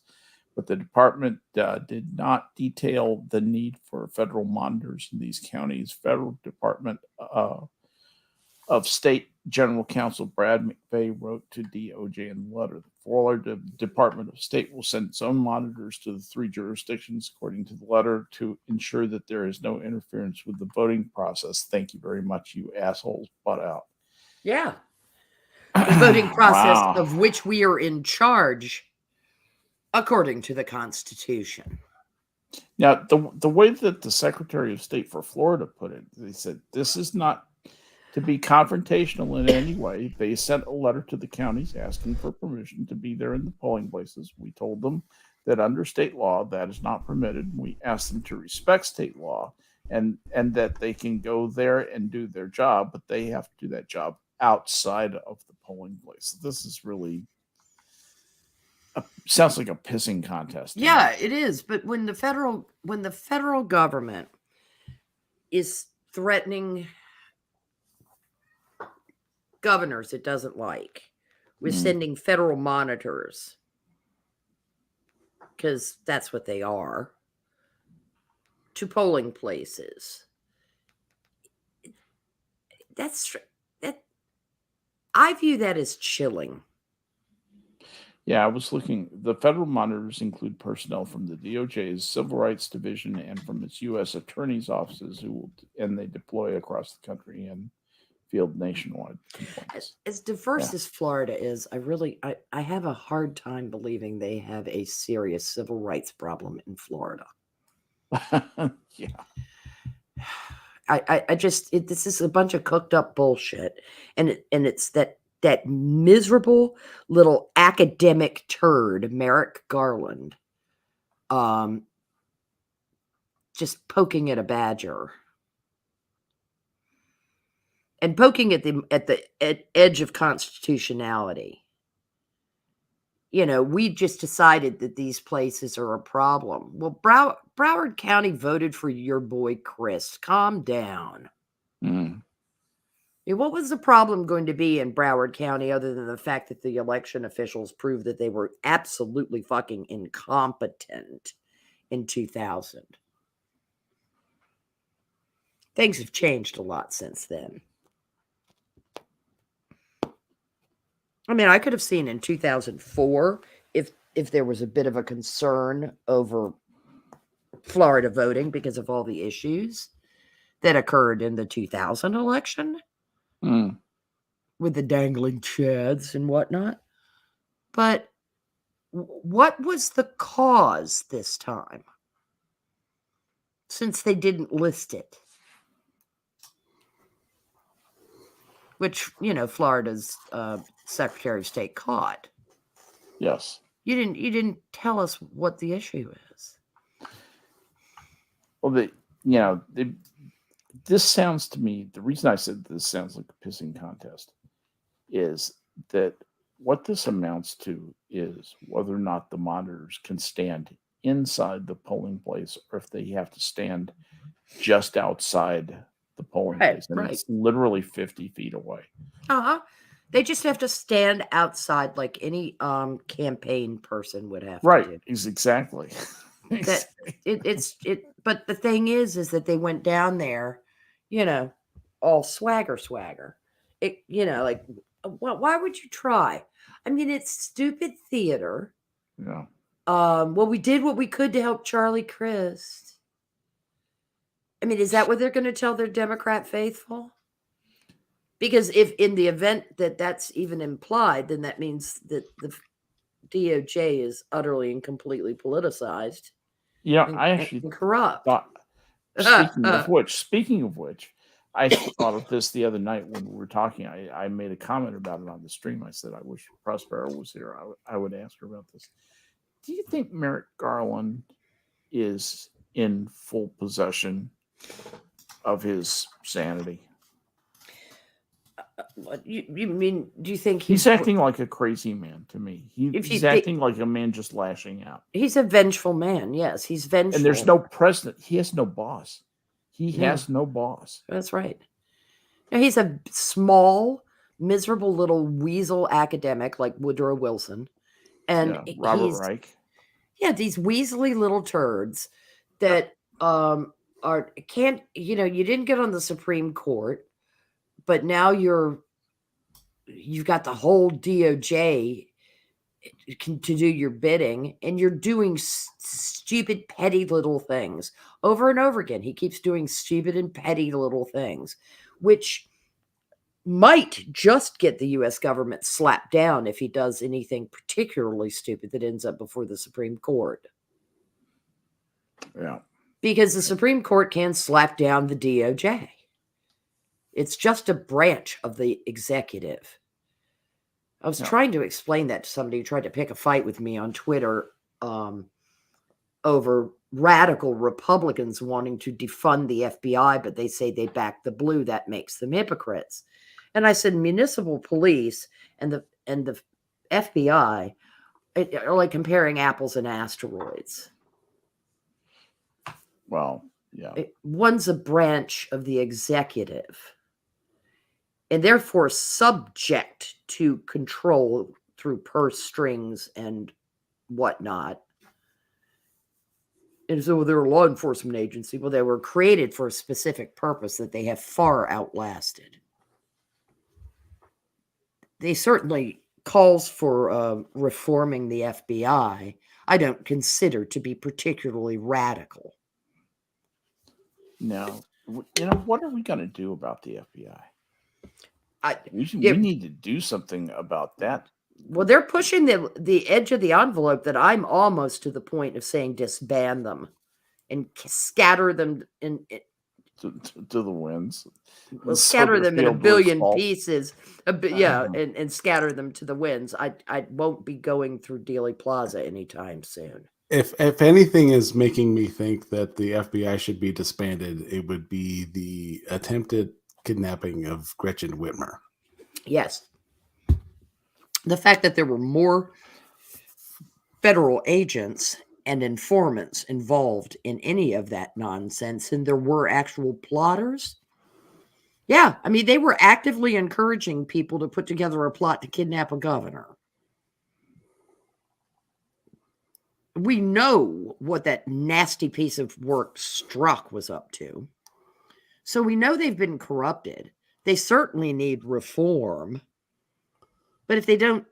but the department did not detail the need for federal monitors in these counties. Federal Department of State General Counsel Brad McVeigh wrote to DOJ in the letter. The Florida Department of State will send its own monitors to the 3 jurisdictions, according to the letter, to ensure that there is no interference with the voting process. Thank you very much, you assholes. Butt out. Yeah. The voting process of which we are in charge, according to the Constitution. Now, the way that the Secretary of State for Florida put it, they said this is not to be confrontational in any way. They sent a letter to the counties asking for permission to be there in the polling places. We told them that under state law, that is not permitted. We asked them to respect state law and that they can go there and do their job, but they have to do that job outside of the polling place. This is really sounds like a pissing contest. Yeah, it is. But when the federal government is threatening governors it doesn't like, we're sending federal monitors, because that's what they are, to polling places. That I view that as chilling. Yeah, I was looking. The federal monitors include personnel from the DOJ's Civil Rights Division and from its U.S. attorneys' offices, and they deploy across the country and field nationwide complaints. As diverse as Florida is, I have a hard time believing they have a serious civil rights problem in Florida. Yeah. This is a bunch of cooked up bullshit, and it's that miserable little academic turd, Merrick Garland, just poking at a badger. and poking at the edge of constitutionality. You know, we just decided that these places are a problem. Well, Broward County voted for your boy Chris. Calm down. Mm. What was the problem going to be in Broward County other than the fact that the election officials proved that they were absolutely fucking incompetent in 2000? Things have changed a lot since then. I mean, I could have seen in 2004 if there was a bit of a concern over Florida voting because of all the issues that occurred in the 2000 election. With the dangling chads and whatnot. But what was the cause this time? Since they didn't list it. Which, you know, Florida's Secretary of State caught. Yes. You didn't tell us what the issue is. Well, this sounds to me, the reason I said this sounds like a pissing contest is that what this amounts to is whether or not the monitors can stand inside the polling place or if they have to stand just outside the polling place. And it's literally 50 feet away. They just have to stand outside like any campaign person would have to do. Right, exactly. But the thing is that they went down there, you know, all swagger. It, you know, like, why would you try? I mean, it's stupid theater. Yeah. Well, we did what we could to help Charlie Crist. I mean, is that what they're going to tell their Democrat faithful? Because if in the event that that's even implied, then that means that the DOJ is utterly and completely politicized. Yeah, I actually corrupt. Speaking of which, I thought of this the other night when we were talking. I made a comment about it on the stream. I said, I wish Prospero was here. I would ask her about this. Do you think Merrick Garland is in full possession of his sanity? You mean, do you think he's acting like a crazy man to me? He's acting like a man just lashing out. He's a vengeful man. Yes, he's vengeful. And there's no president. He has no boss. He has no boss. That's right. Now, he's a small, miserable little weasel academic like Woodrow Wilson. And Robert Reich. Yeah, these weaselly little turds that can't, you know, you didn't get on the Supreme Court, but now you've got the whole DOJ to do your bidding, and you're doing stupid, petty little things over and over again. He keeps doing stupid and petty little things, which might just get the U.S. government slapped down if he does anything particularly stupid that ends up before the Supreme Court. Yeah. Because the Supreme Court can slap down the DOJ. It's just a branch of the executive. I was trying to explain that to somebody who tried to pick a fight with me on Twitter over radical Republicans wanting to defund the FBI, but they say they back the blue. That makes them hypocrites. And I said, municipal police and the FBI are like comparing apples and asteroids. Well, yeah. One's a branch of the executive, and therefore subject to control through purse strings and whatnot. And so they're a law enforcement agency. Well, they were created for a specific purpose that they have far outlasted. They certainly calls for reforming the FBI, I don't consider to be particularly radical. No. You know, what are we going to do about the FBI? We need to do something about that. Well, they're pushing the edge of the envelope that I'm almost to the point of saying disband them and scatter them to the winds. We'll scatter them in a billion pieces. And scatter them to the winds. I won't be going through Dealey Plaza anytime soon. If anything is making me think that the FBI should be disbanded, it would be the attempted kidnapping of Gretchen Whitmer. Yes. The fact that there were more federal agents and informants involved in any of that nonsense and there were actual plotters. Yeah, I mean, they were actively encouraging people to put together a plot to kidnap a governor. We know what that nasty piece of work Strzok was up to. So we know they've been corrupted. They certainly need reform. But if they don't,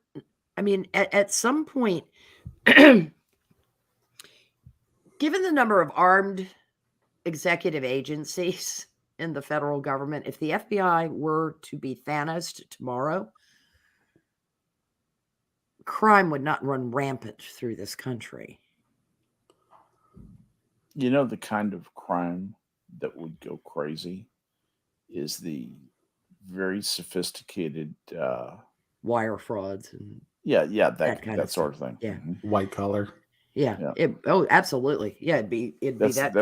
I mean, at some point, given the number of armed executive agencies in the federal government, if the FBI were to be Thanos tomorrow, crime would not run rampant through this country. You know, the kind of crime that would go crazy is the very sophisticated wire frauds and that sort of thing. Yeah. Mm-hmm. White collar. Yeah. Absolutely. Yeah, it'd be that.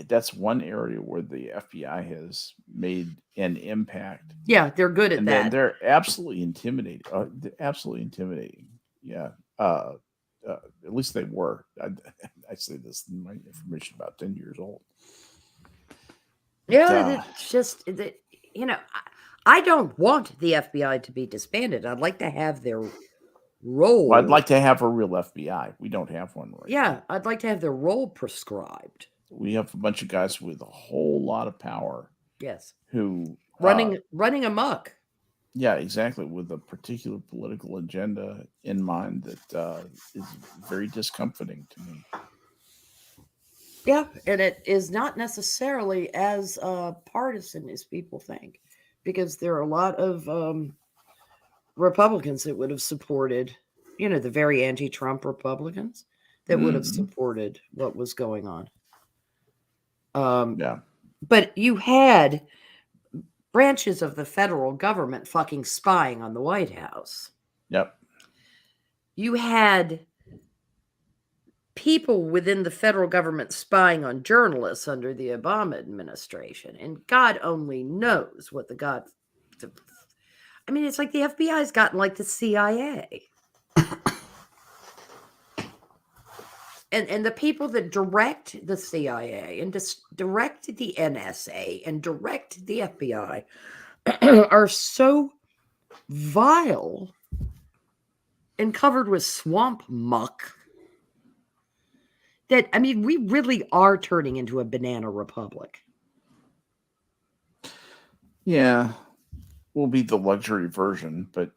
That's one area where the FBI has made an impact. Yeah, they're good at that. They're absolutely intimidating. Yeah. At least they were. I say this in my information about 10 years old. Yeah, it's just I don't want the FBI to be disbanded. I'd like to have their role. Well, I'd like to have a real FBI. We don't have one right now. I'd like to have their role prescribed. We have a bunch of guys with a whole lot of power. Yes. Who running amok. Yeah, exactly. With a particular political agenda in mind that is very discomforting to me. Yeah, and it is not necessarily as partisan as people think, because there are a lot of Republicans that would have supported, the very anti-Trump Republicans that would have supported what was going on. But you had branches of the federal government fucking spying on the White House. Yep. You had people within the federal government spying on journalists under the Obama administration. And God only knows what it's like the FBI's gotten like the CIA. And the people that direct the CIA and direct the NSA and direct the FBI are so vile and covered with swamp muck that, we really are turning into a banana republic. Yeah. Will be the luxury version, but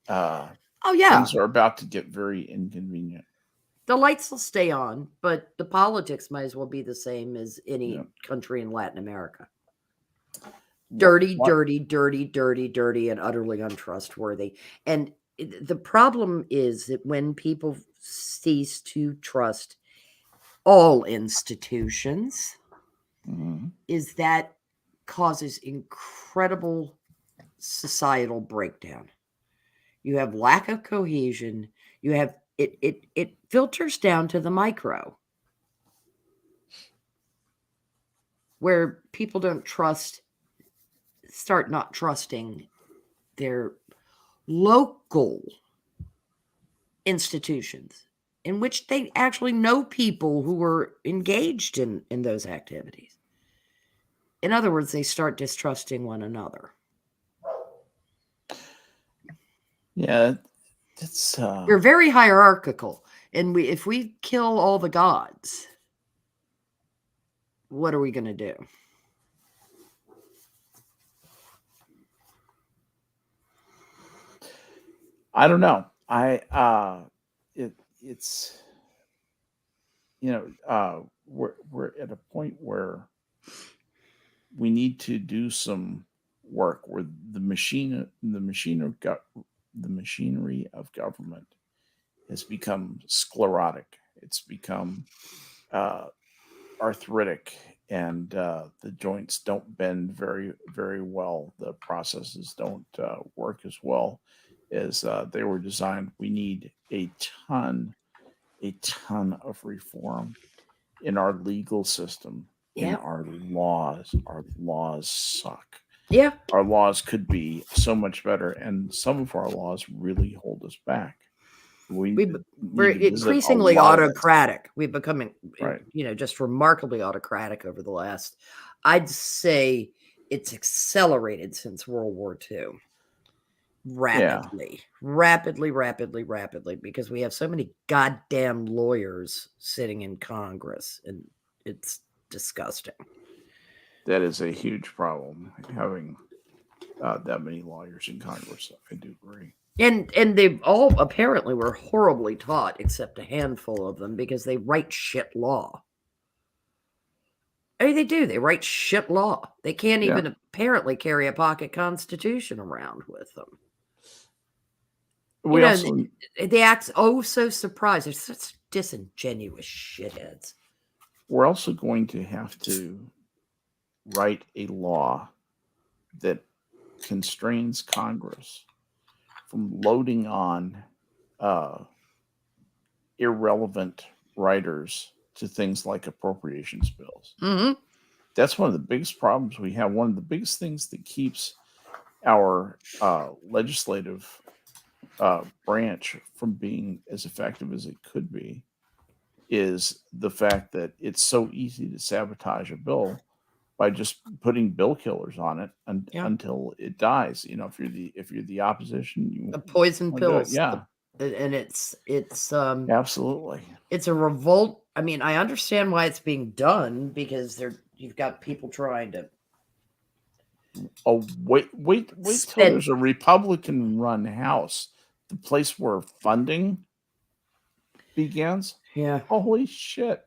things are about to get very inconvenient. The lights will stay on, but the politics might as well be the same as any country in Latin America. Dirty, and utterly untrustworthy. And the problem is that when people cease to trust all institutions, is that causes incredible societal breakdown. You have lack of cohesion. You have it filters down to the micro, where people start not trusting their local institutions in which they actually know people who are engaged in those activities. In other words, they start distrusting one another. Yeah, it's You're very hierarchical, and if we kill all the gods, what are we going to do? I don't know. It's we're at a point where we need to do some work where the machinery of government has become sclerotic. It's become arthritic, and the joints don't bend very, very well. The processes don't work as well as they were designed. We need a ton of reform in our legal system. In our laws. Our laws suck. Yeah. our laws could be so much better, and some of our laws really hold us back. We're need to visit a increasingly lot of that. autocratic. We've become, Right. just remarkably autocratic over the last, I'd say it's accelerated since World War II. Rapidly, because we have so many goddamn lawyers sitting in Congress, and it's disgusting. That is a huge problem, having that many lawyers in Congress. I do agree. And they all apparently were horribly taught, except a handful of them, because they write shit law. I mean, they do. They write shit law. They can't even apparently carry a pocket constitution around with them. They act so surprised. They're such disingenuous shitheads. We're also going to have to write a law that constrains Congress from loading on irrelevant writers to things like appropriations bills. Mm-hmm. That's one of the biggest problems we have. One of the biggest things that keeps our legislative branch from being as effective as it could be is the fact that it's so easy to sabotage a bill by just putting bill killers on it until it dies. If you're the opposition, the poison pills. Yeah. And it's absolutely, it's a revolt. I mean, I understand why it's being done, because you've got people trying to. Oh, wait till there's a Republican run House, the place where funding begins. Yeah. Holy shit.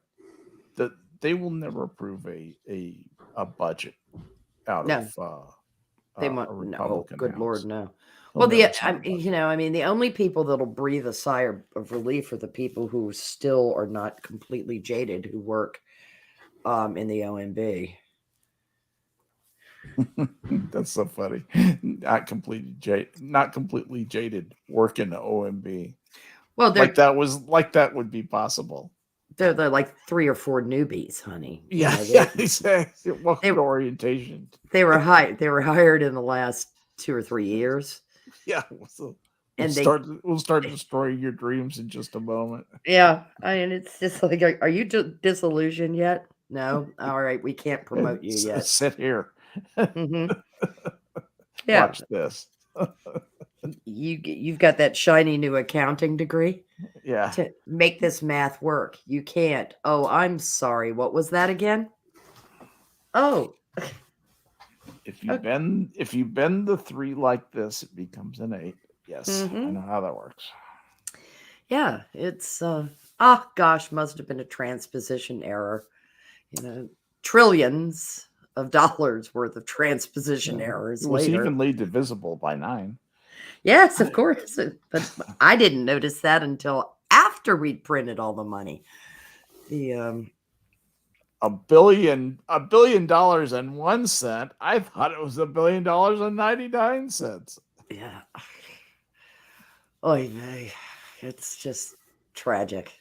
That they will never approve a budget out of they a Republican Republican Good House. Lord, no. They'll Well, the only people that'll breathe a sigh of relief are the people who still are not completely jaded, who work in the OMB. That's so funny. Not completely jaded, work in the OMB. Well, that would be possible. They're like 3 or 4 newbies, honey. Yeah, exactly. Welcome to orientation. They were hired in the last 2 or 3 years. Yeah. We'll start destroying your dreams in just a moment. Yeah, I mean, it's just like, are you disillusioned yet? No. All right, we can't promote you yet. Sit here. Mm-hmm. Yeah. Watch this. You've got that shiny new accounting degree. Yeah. To make this math work, you can't. Oh, I'm sorry. What was that again? Oh. If you bend the 3 like this, it becomes an 8. Yes, mm-hmm. I know how that works. Yeah, it's must have been a transposition error. Trillions of dollars worth of transposition errors. It was later. evenly divisible by 9. Yes, of course. But I didn't notice that until after we'd printed all the money. The $1 billion and 1 cent. I thought it was $1 billion and 99 cents. Yeah. Oy vey. It's just tragic.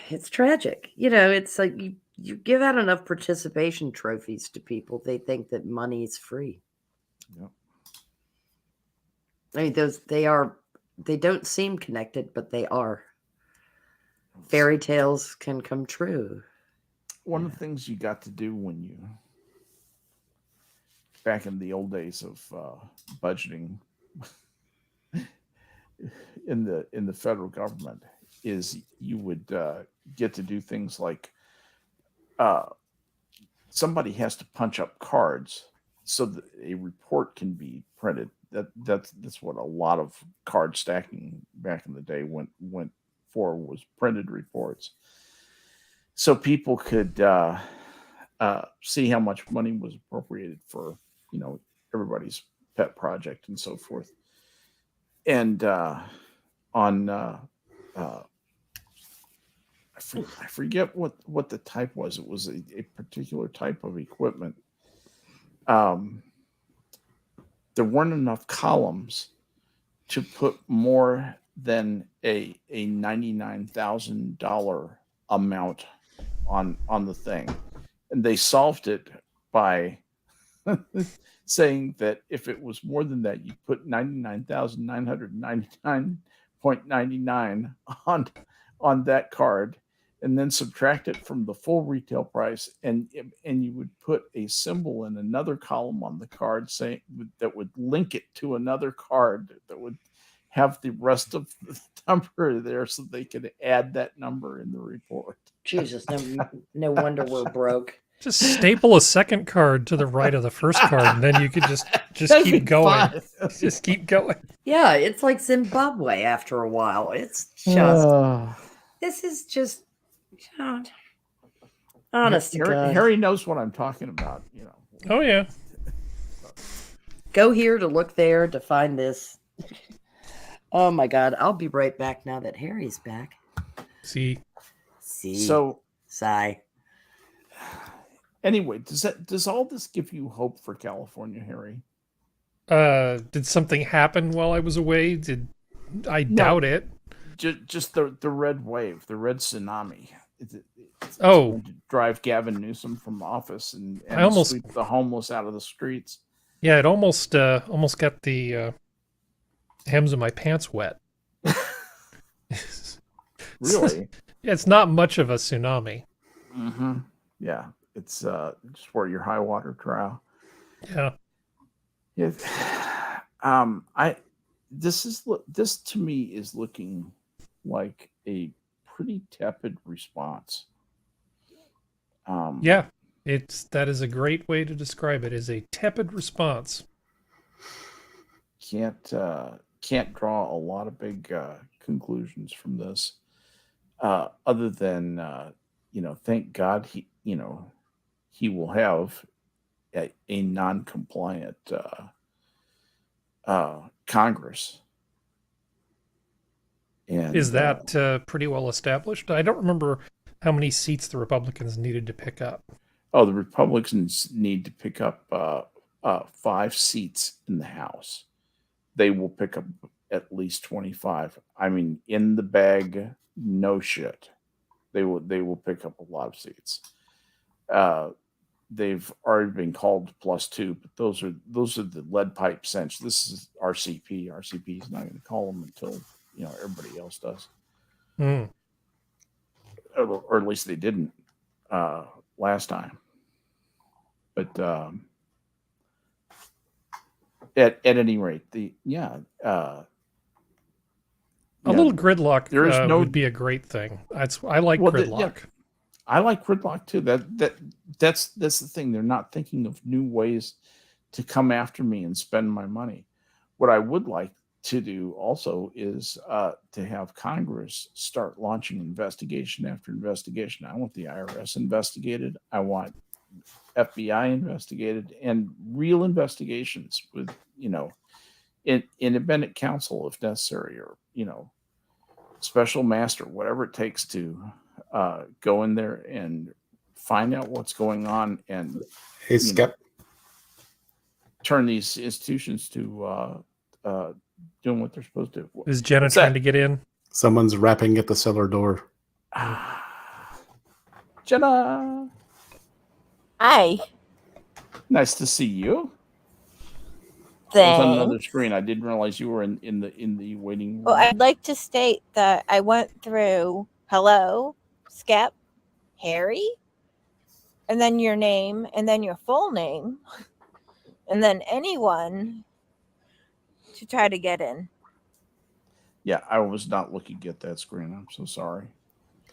It's tragic. It's like you give out enough participation trophies to people, they think that money is free. Yep. I mean, they don't seem connected, but they are. Fairy tales can come true. One of the things you got to do back in the old days of budgeting in the federal government is you would get to do things like somebody has to punch up cards so that a report can be printed. That's what a lot of card stacking back in the day went for, was printed reports. So people could see how much money was appropriated for, everybody's pet project and so forth. And I forget what the type was. It was a particular type of equipment. There weren't enough columns to put more than a $99,000 amount on the thing, and they solved it by saying that if it was more than that, you put 99,999.99 on that card, and then subtract it from the full retail price, and you would put a symbol in another column on the card saying that would link it to another card that would have the rest of the number there, so they could add that number in the report. Jesus, no wonder we're broke. Just staple a second card to the right of the first card, and then you could just keep going. Just keep going. Yeah, it's like Zimbabwe after a while. It's just this is just God. Honest to God. Harry knows what I'm talking about, you know. Oh yeah. Go here to look there to find this. Oh my God. I'll be right back now that Harry's back. See. So sigh. Anyway, does all this give you hope for California, Harry? Did something happen while I was away? I doubt it. Just the red wave, the red tsunami. It's going to drive Gavin Newsom from office and sweep the homeless out of the streets. Yeah, it almost got the hems of my pants wet. Really? Yeah, it's not much of a tsunami. Mm-hmm. Yeah, it's just where your high water trial. Yeah. Yeah. This to me is looking like a pretty tepid response. Yeah, that is a great way to describe it. Is a tepid response. Can't draw a lot of big conclusions from this, other than thank God he will have a non-compliant Congress. And is that pretty well established? I don't remember how many seats the Republicans needed to pick up. Oh, the Republicans need to pick up 5 seats in the House. They will pick up at least 25. I mean, in the bag, no shit. They will pick up a lot of seats. They've already been called +2, but those are the lead pipe cinch. This is RCP. RCP is not going to call them until everybody else does. Mm. Or at least they didn't last time. But at any rate, a little gridlock would be a great thing. I like gridlock. I like gridlock too. That's the thing. They're not thinking of new ways to come after me and spend my money. What I would like to do also is to have Congress start launching investigation after investigation. I want the IRS investigated. I want FBI investigated, and real investigations with in independent counsel if necessary, or special master, whatever it takes to go in there and find out what's going on, and hey, Skep, turn these institutions to doing what they're supposed to. Is Jenna trying to get in? Someone's rapping at the cellar door. Jenna, hi. Nice to see you. Thanks. I was on another screen. I didn't realize you were in the waiting room. Well, I'd like to state that I went through hello, Skep, Harry, and then your name, and then your full name, and then anyone to try to get in. Yeah, I was not looking at that screen. I'm so sorry.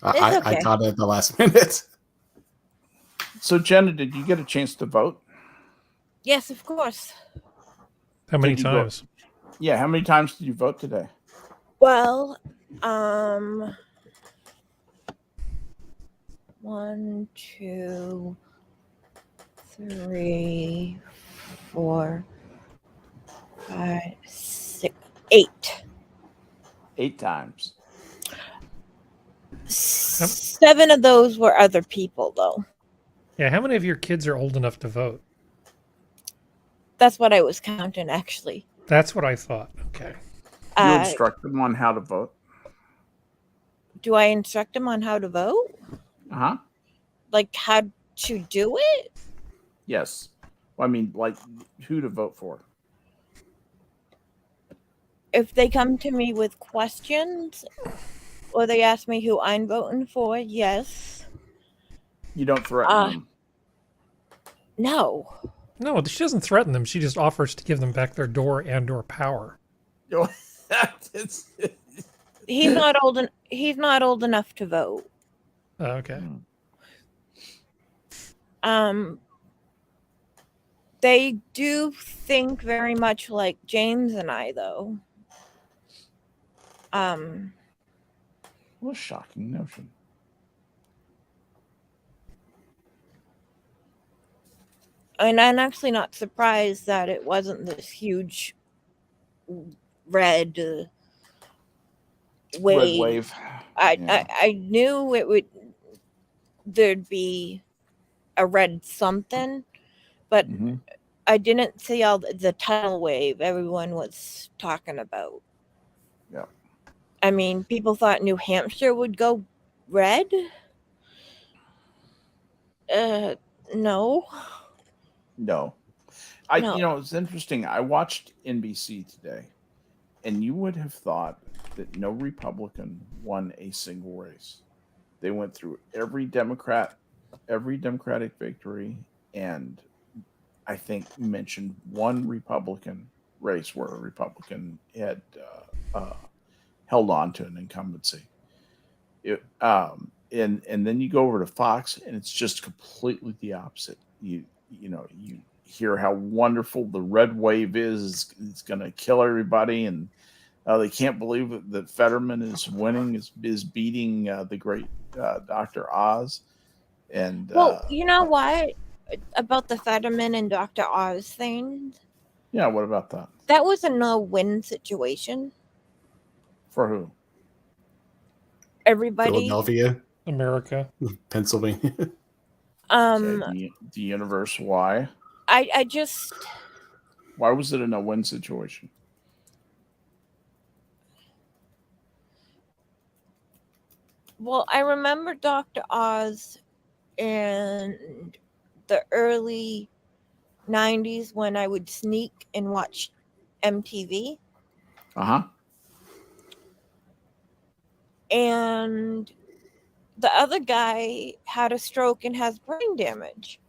I caught it at the last minute. So, Jenna, did you get a chance to vote? Yes, of course. How many times? Yeah, how many times did you vote today? Well, 1, 2, 3, 4, 5, 6, 8. 8 times. 7 of those were other people, though. Yeah, how many of your kids are old enough to vote? That's what I was counting, actually. That's what I thought. Okay. You instruct them on how to vote? Do I instruct them on how to vote? Uh-huh. Like how to do it? Yes. Well, I mean, like, who to vote for? If they come to me with questions or they ask me who I'm voting for, yes. You don't threaten them. No. No, she doesn't threaten them. She just offers to give them back their door and/or power. It's- He's not old enough to vote. Okay. They do think very much like James and I, though. What a shocking notion. And I'm actually not surprised that it wasn't this huge red wave. Red wave. I knew it would. There'd be a red something, but I didn't see all the tidal wave everyone was talking about. Yeah. I mean, people thought New Hampshire would go red. No. No. It's interesting. I watched NBC today, and you would have thought that no Republican won a single race. They went through every Democratic victory, and I think mentioned one Republican race where a Republican had held on to an incumbency. And then you go over to Fox, and it's just completely the opposite. You hear how wonderful the red wave is. It's going to kill everybody, and they can't believe that Fetterman is winning, is beating the great Dr. Oz. And well, you know what about the Fetterman and Dr. Oz thing? Yeah, what about that? That was a no-win situation. For who? Everybody. Philadelphia, America, Pennsylvania. Okay, the universe. Why? I just. Why was it a no-win situation? Well, I remember Dr. Oz in the early 90s when I would sneak and watch MTV. And the other guy had a stroke and has brain damage.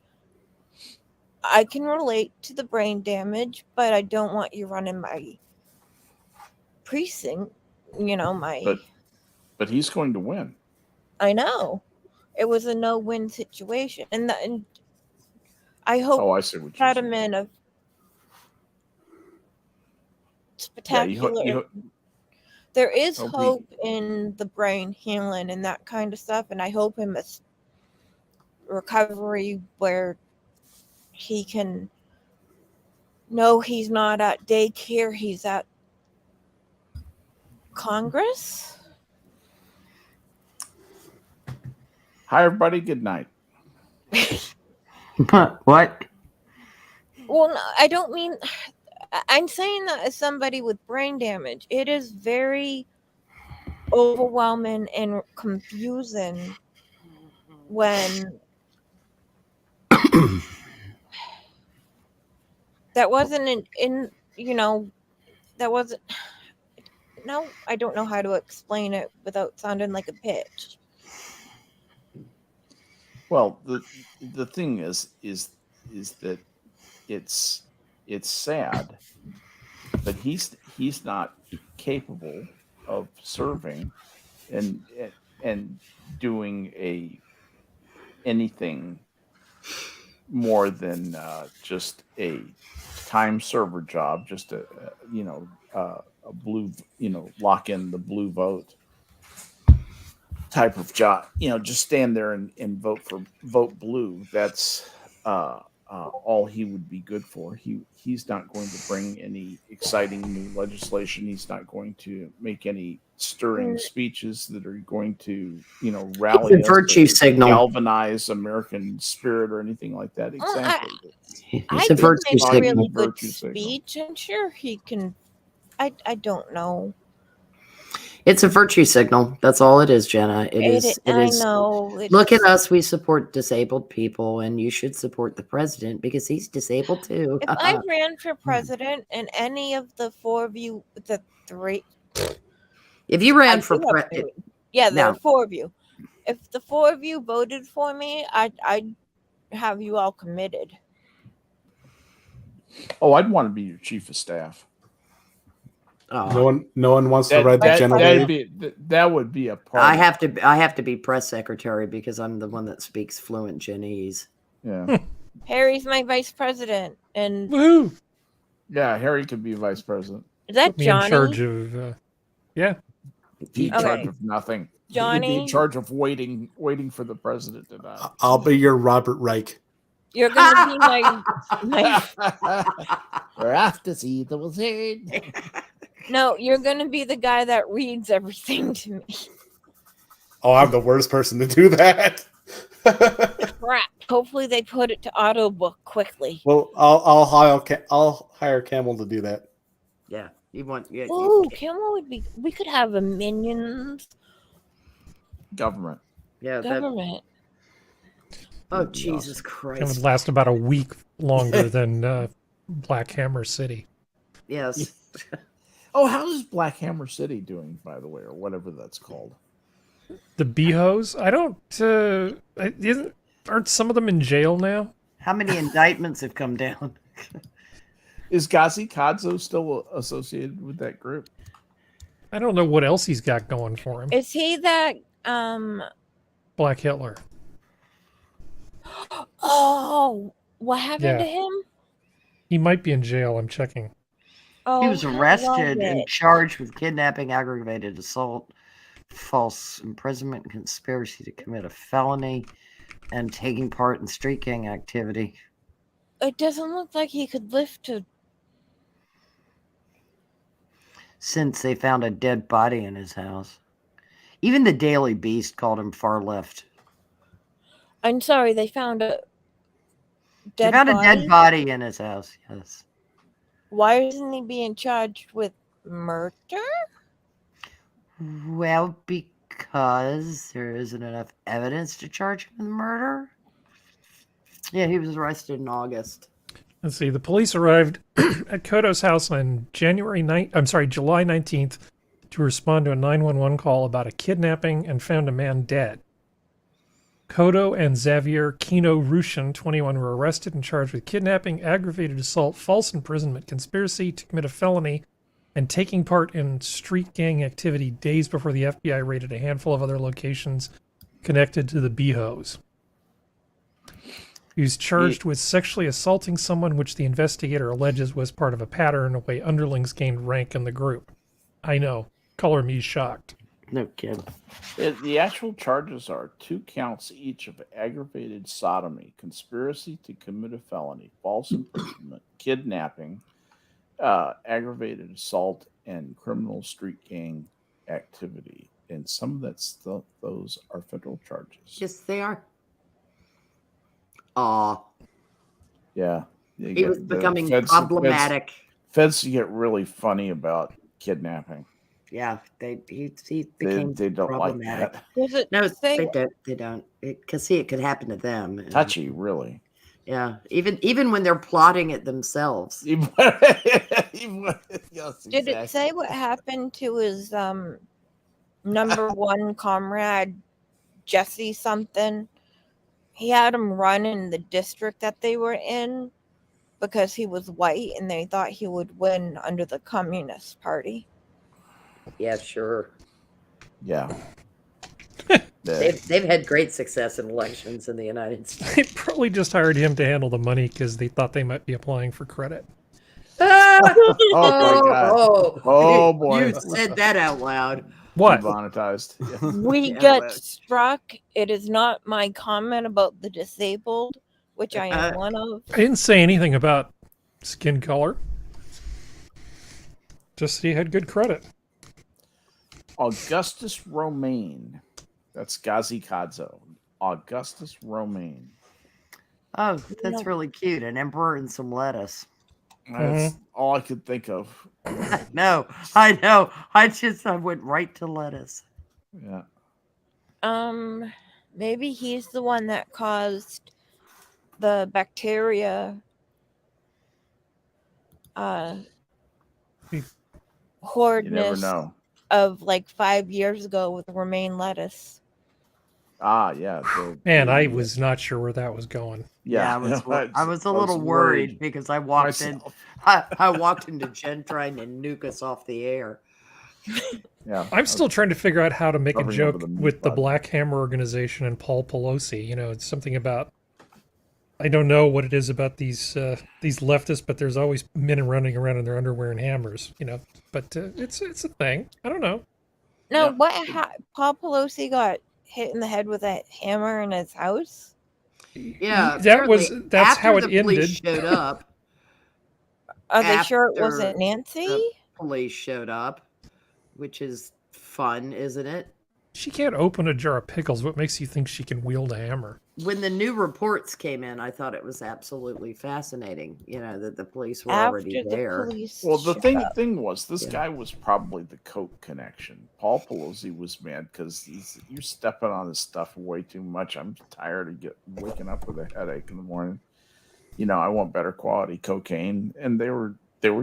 I can relate to the brain damage, but I don't want you running my precinct, But he's going to win. I know. It was a no-win situation. And I hope I see what you're Fetterman of spectacular. There is hope in the brain healing and that kind of stuff, and I hope him a recovery where he can know he's not at daycare, he's at Congress. Hi, everybody. Good night. What? Well, no, I don't mean... I'm saying that as somebody with brain damage. It is very overwhelming and confusing when that wasn't that wasn't... No, I don't know how to explain it without sounding like a bitch. Well, the thing is that it's sad, but he's not capable of serving and doing anything more than just a time server job, just a blue, lock in the blue vote type of job, just stand there and vote blue. That's all he would be good for. He's not going to bring any exciting new legislation. He's not going to make any stirring speeches that are going to, rally It's a virtue signal, galvanize American spirit or anything like that. Exactly. It's a virtue signal. Really good speech. I'm sure he can. I don't know. It's a virtue signal. That's all it is, Jenna. It is. It I is. know. Look at it's- us. We support disabled people, and you should support the president because he's disabled too. If I ran for president and any of the four of you, the three, If you I ran for do have president, three. Yeah, there No. are four of you. If the four of you voted for me, I'd have you all committed. Oh, I'd want to be your chief of staff. oh, No one wants to ride the that- general that'd wave. that would be a part. I have to be press secretary because I'm the one that speaks fluent Chinese. Yeah. Harry's my vice president, and Woohoo! Yeah, Harry could be vice president. is that Put me Johnny? in charge of. Yeah. Be in Okay. charge of nothing. He'd be in Johnny, charge of waiting for the president to die. I'll be your Robert Reich. you're gonna be my We're off to see the wizard. no. You're gonna be the guy that reads everything to me. Oh, I'm the worst person to do that. Crap. Hopefully they put it to auto book quickly. Well, I'll hire Camel to do that. Yeah, you want? Yeah, Ooh, Kimmel would be. We could have a minions Government. yeah. government. Oh That'd be Jesus It would Christ! last about a week longer than Black Hammer City. Yes. Oh, how is Black Hammer City doing, by the way, or whatever that's called? The Beehos? I don't. Aren't some of them in jail now? How many indictments have come down? Is Ghazi Kadzo still associated with that group? I don't know what else he's got going for him. Is he that? Black Hitler. Oh, what happened Yeah. to him? He might be in jail. I'm checking. Oh, He was how arrested was and it? charged with kidnapping, aggravated assault, false imprisonment, and conspiracy to commit a felony, and taking part in street gang activity. It doesn't look like he could lift to. Since they found a dead body in his house. Even the Daily Beast called him far left. I'm sorry, they found a They dead found body. a dead body in his house, yes. Why isn't he being charged with murder? Well, because there isn't enough evidence to charge him with murder. Yeah, he was arrested in August. Let's see. The police arrived at Koto's house on July 19th to respond to a 911 call about a kidnapping and found a man dead. Koto and Xavier Kino Rushin, 21, were arrested and charged with kidnapping, aggravated assault, false imprisonment, conspiracy to commit a felony, and taking part in street gang activity days before the FBI raided a handful of other locations connected to the Beehos. He was charged with sexually assaulting someone, which the investigator alleges was part of a pattern of way underlings gained rank in the group. I know. Color me shocked. No kid. The actual charges are 2 counts each of aggravated sodomy, conspiracy to commit a felony, false imprisonment, kidnapping, aggravated assault, and criminal street gang activity. And some of those are federal charges. Yes, they are. Aw. Yeah. He was becoming problematic. Feds get really funny about kidnapping. Yeah, he became They don't problematic. like that. Does it No, say they don't. Because see, it could happen to them. and- Touchy, really. Yeah, even when they're plotting it themselves. Yes, Did it say what happened to his number one comrade, Jesse something? He had him run in the district that they were in because he was white and they thought he would win under the Communist Party. Yeah, sure. Yeah. They've had great success in elections in the United States. They probably just hired him to handle the money because they thought they might be applying for credit. Oh, my God. Oh, boy. You said that out loud. What? Demonetized. Yeah. We Yeah, got but- struck. It is not my comment about the disabled, which I am one of. I didn't say anything about skin color. Just that he had good credit. Augustus Romaine. That's Ghazi Kadzo. Augustus Romaine. Oh, that's really cute. An emperor and some lettuce. That's all I could think of. No, I know. I went right to lettuce. Yeah. Maybe he's the one that caused the bacteria You never horridness know. of like 5 years ago with romaine lettuce. Ah, yeah. Man, I was not sure where that was going. Yeah, I was a little worried because I walked in. I walked into Jen trying to nuke us off the air. Yeah. I'm still trying to figure out how to make a hovering over joke the mute with the button. Black Hammer organization and Paul Pelosi. You know, it's something about, I don't know what it is about these leftists, but there's always men running around in their underwear and hammers. You know, but it's a thing. I don't know. No, Yeah. Paul Pelosi got hit in the head with a hammer in his house? Yeah, That's how it the police ended. showed up. Are they sure it After wasn't Nancy? The police showed up, which is fun, isn't it? She can't open a jar of pickles. What makes you think she can wield a hammer? When the new reports came in, I thought it was absolutely fascinating. You know that the police were already there. Well, the thing was, this guy was probably the Coke connection. Paul Pelosi was mad because you're stepping on his stuff way too much. I'm tired of waking up with a headache in the morning. You know, I want better quality cocaine, and they were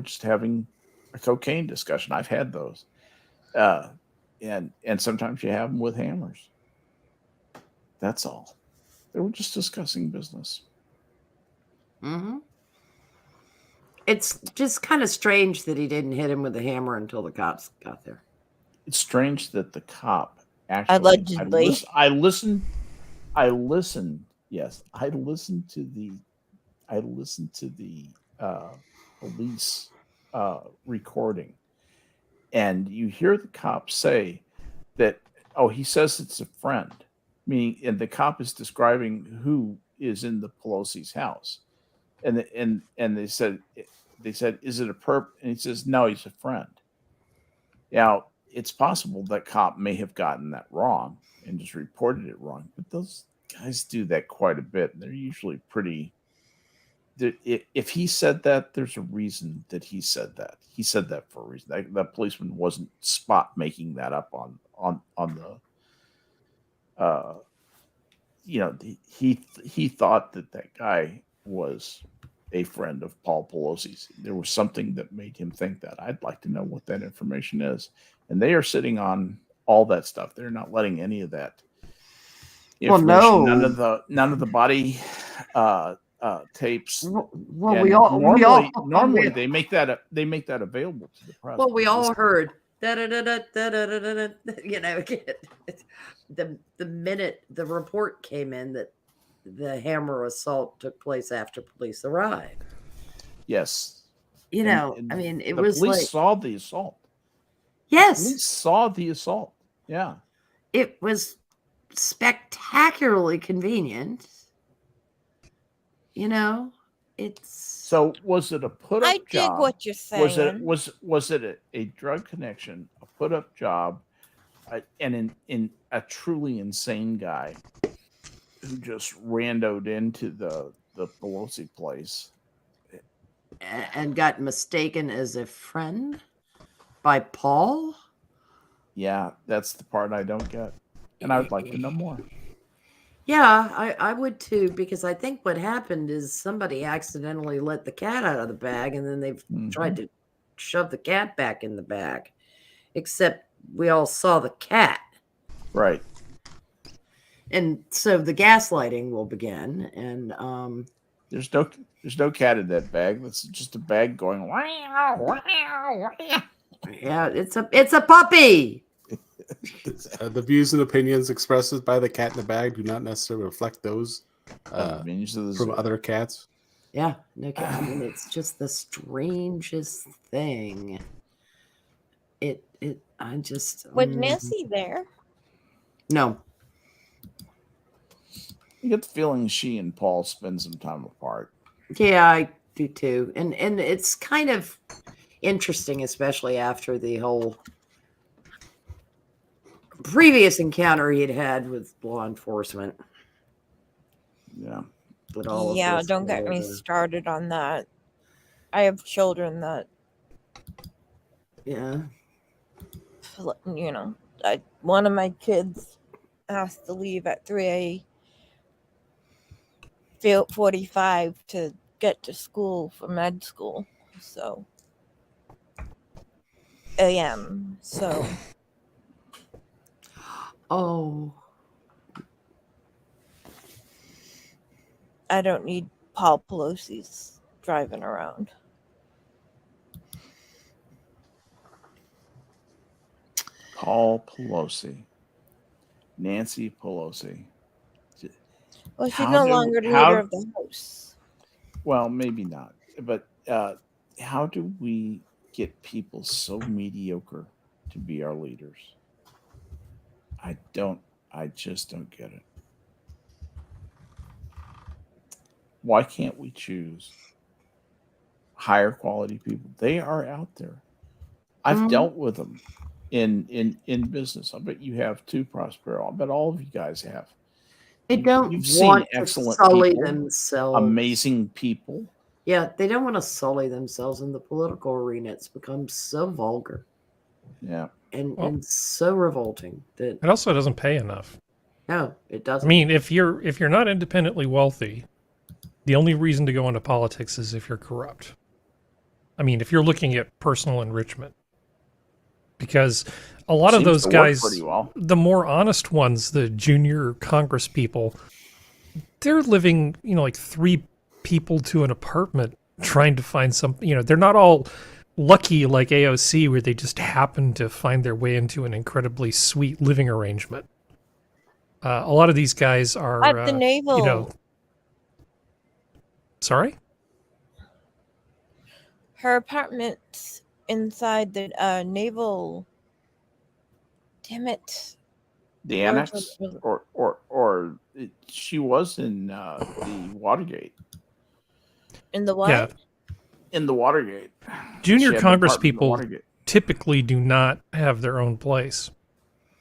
just having a cocaine discussion. I've had those, and sometimes you have them with hammers. That's all. They were just discussing business. Mm-hmm. It's just kind of strange that he didn't hit him with a hammer until the cops got there. It's strange that the cop actually allegedly. I listened. Yes, I listened to the police recording, and you hear the cop say that, oh, he says it's a friend, meaning, and the cop is describing who is in the Pelosi's house, and they said, is it a perp? And he says, no, he's a friend. Now, it's possible that cop may have gotten that wrong and just reported it wrong, but those guys do that quite a bit, and they're usually pretty. If he said that, there's a reason that he said that. He said that for a reason. That policeman wasn't spot making that up on the. He thought that guy was a friend of Paul Pelosi's. There was something that made him think that. I'd like to know what that information is. And they are sitting on all that stuff. They're not letting any of that information. Well, no. None of the body tapes. Well, normally they make that available to the press. Well, we all heard you know, the minute the report came in that the hammer assault took place after police arrived. Yes. You know, I mean, it was police like saw the assault. Yes. The police saw the assault. Yeah. It was spectacularly convenient. You know, so was it a put-up I job? dig what you're saying. Was it a drug connection, a put-up job, and in a truly insane guy who just randoed into the Pelosi place and got mistaken as a friend by Paul? Yeah, that's the part I don't get, and I would like to know more. Yeah, I would too, because I think what happened is somebody accidentally let the cat out of the bag, and then they've tried to shove the cat back in the bag. Except we all saw the cat. Right. And so the gaslighting will begin, and there's no cat in that bag. That's just a bag going wow, wow, wow. Yeah, it's a puppy. The views and opinions expressed by the cat in the bag do not necessarily reflect those from other cats. Yeah, no, I mean, it's just the strangest thing. I just was Nancy there? No. You get the feeling she and Paul spend some time apart. Yeah, I do too, and it's kind of interesting, especially after the whole previous encounter he'd had with law enforcement. Yeah. But all don't get me started on that. I have children that, Yeah. you know, one of my kids has to leave at 3:45 to get to school for med school. So a.m. So Oh. I don't need Paul Pelosi's driving around. Paul Pelosi, Nancy Pelosi. Well, she's How no do- longer how- leader of the House. Well, maybe not. But how do we get people so mediocre to be our leaders? I just don't get it. Why can't we choose higher quality people? They are out there. I've Mhm. dealt with them in business. I bet you have too, Prospero. I bet all of you guys have. They don't You've seen want to excellent sully people, themselves. amazing people. Yeah, they don't want to sully themselves in the political arena. It's become so vulgar Yeah. and so revolting that It also doesn't pay enough. no, it I doesn't. mean, if you're not independently wealthy, the only reason to go into politics is if you're corrupt. I mean, if you're looking at personal enrichment, because a lot of Seems those to work guys, pretty well. the more honest ones, the junior Congress people, they're living, like 3 people to an apartment trying to find something. They're not all lucky like AOC where they just happen to find their way into an incredibly sweet living arrangement. A lot of these guys are At the naval, Sorry? her apartment's inside the naval. Damn it! The annex, or she was in the Watergate. In the what? Yeah. In the Watergate. Junior She had an Congress apartment in the people Watergate. typically do not have their own place.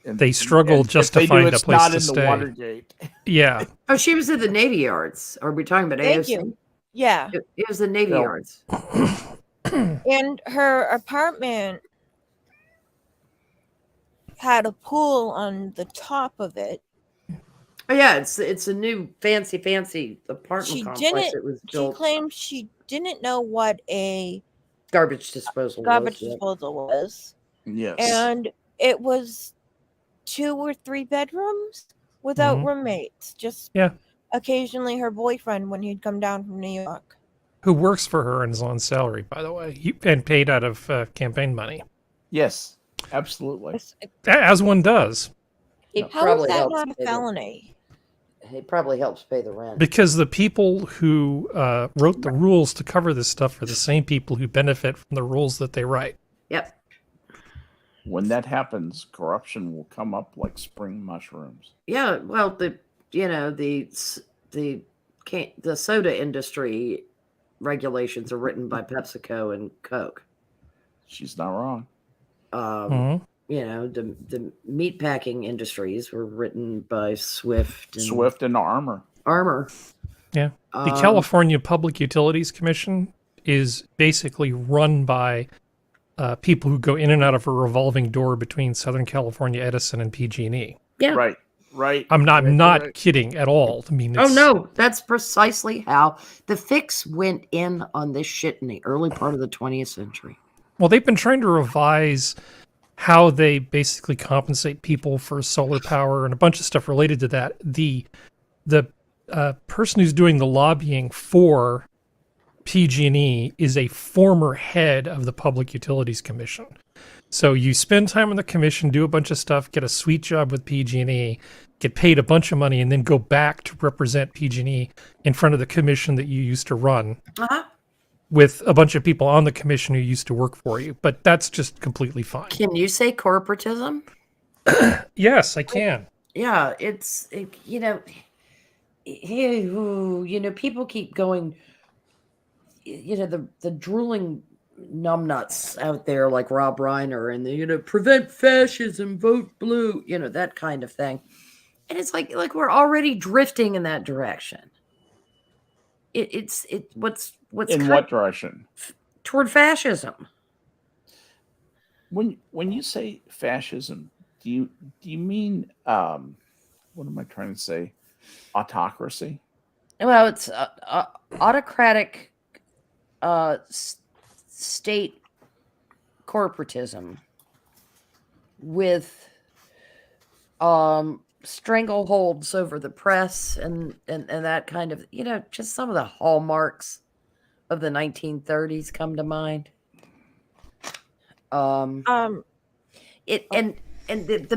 And- They struggle and just if to they do, find a it's place not to in stay. the Watergate. Yeah. Oh, she was in the Navy Yards. Are we talking about Thank AOC? you. Yeah, It was the Navy No. Yards. and her apartment had a pool on the top of it. Oh yeah, it's a new fancy apartment She complex didn't. that was She built. claimed she didn't know what a Garbage disposal. garbage was, yeah. disposal was, Yes. and it was 2 or 3 bedrooms without Mhm. roommates. Just Yeah. occasionally her boyfriend when he'd come down from New York. Who works for her and is on salary, by the way, and paid out of campaign money, Yes, absolutely. as one does, It How is probably that helps not a pay the- felony? It probably helps pay the rent. because the people who wrote the rules to cover this stuff are the same people who benefit from the rules that they write. Yep. When that happens, corruption will come up like spring mushrooms. Yeah. Well, the soda industry regulations are written by PepsiCo and Coke. She's not wrong. Mhm. The meat packing industries were written by Swift and Swift and Armor. Armor. Yeah. The California Public Utilities Commission is basically run by people who go in and out of a revolving door between Southern California Edison and PG&E. Yeah. Right. I'm not Right. kidding at all. I mean, Oh it's, no, that's precisely how the fix went in on this shit in the early part of the 20th century. Well, they've been trying to revise how they basically compensate people for solar power and a bunch of stuff related to that. The person who's doing the lobbying for PG&E is a former head of the Public Utilities Commission. So you spend time on the commission, do a bunch of stuff, get a sweet job with PG&E, get paid a bunch of money, and then go back to represent PG&E in front of the commission that you used to run Uh-huh. with a bunch of people on the commission who used to work for you. But that's just completely fine. Can you say corporatism? Yes, I can. Yeah, people keep going, the drooling numbnuts out there like Rob Reiner and the, prevent fascism, vote blue, that kind of thing. And it's like we're already drifting in that direction. What's In what direction? toward fascism. When you say fascism, do you mean what am I trying to say? Autocracy? Well, it's autocratic state corporatism with strangleholds over the press and that kind of, just some of the hallmarks of the 1930s come to mind. The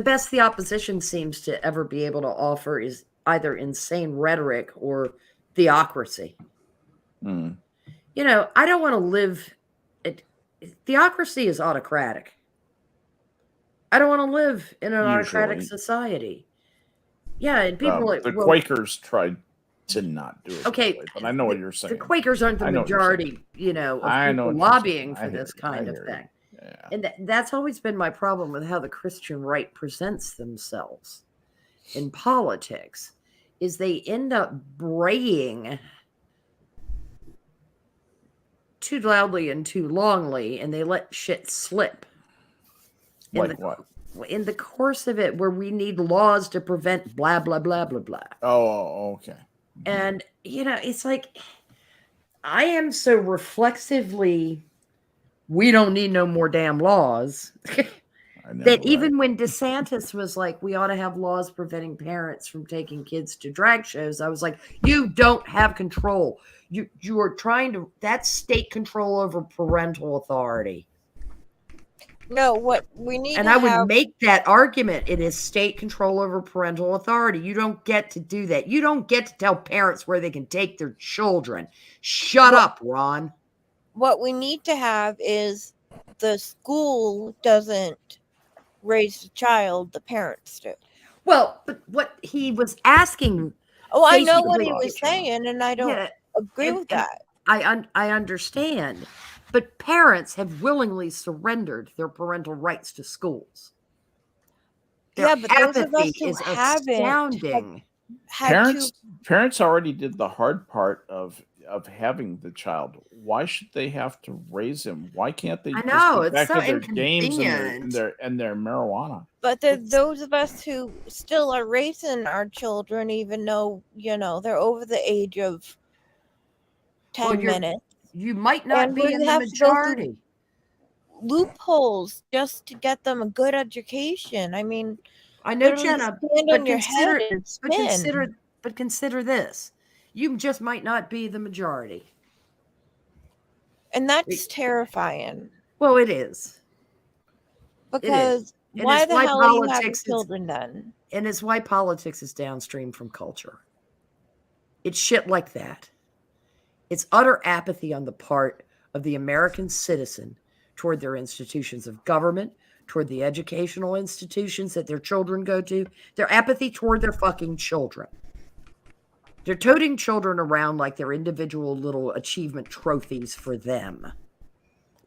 best the opposition seems to ever be able to offer is either insane rhetoric or theocracy. Mm. I don't want to live. Theocracy is autocratic. I don't want to live in an autocratic society. Yeah, and people like the Quakers tried to not do it. Okay, that way, but I know what you're saying. The Quakers aren't the majority, of people lobbying for this kind of thing. Yeah. And that's always been my problem with how the Christian right presents themselves in politics, is they end up braying too loudly and too longly, and they let shit slip. Like what? In the course of it, where we need laws to prevent blah, blah, blah, blah, blah. Oh, okay. And, it's like, I am so reflexively, we don't need no more damn laws. That even when DeSantis was like, we ought to have laws preventing parents from taking kids to drag shows, I was like, you don't have control. You are trying to, that's state control over parental authority. No, what we need and I would make that argument. It is state control over parental authority. You don't get to do that. You don't get to tell parents where they can take their children. Shut up, Ron. What we need to have is the school doesn't raise the child, the parents do. Well, but what he was asking. Oh, I know what he was saying, and I don't agree with that. I understand. But parents have willingly surrendered their parental rights to schools. Their but those of us who is astounding. Parents already did the hard part of having the child. Why should they have to raise him? Why can't they just get back to their games and their marijuana? But those of us who still are raising our children, even though they're over the age of 10 minutes. You might not be in the majority. Loopholes just to get them a good education. I mean, I know, Jenna, but consider this. You just might not be the majority. And that's terrifying. Well, it is. Because why the hell are you having children then? And it's why politics is downstream from culture. It's shit like that. It's utter apathy on the part of the American citizen toward their institutions of government, toward the educational institutions that their children go to. Their apathy toward their fucking children. They're toting children around like they're individual little achievement trophies for them.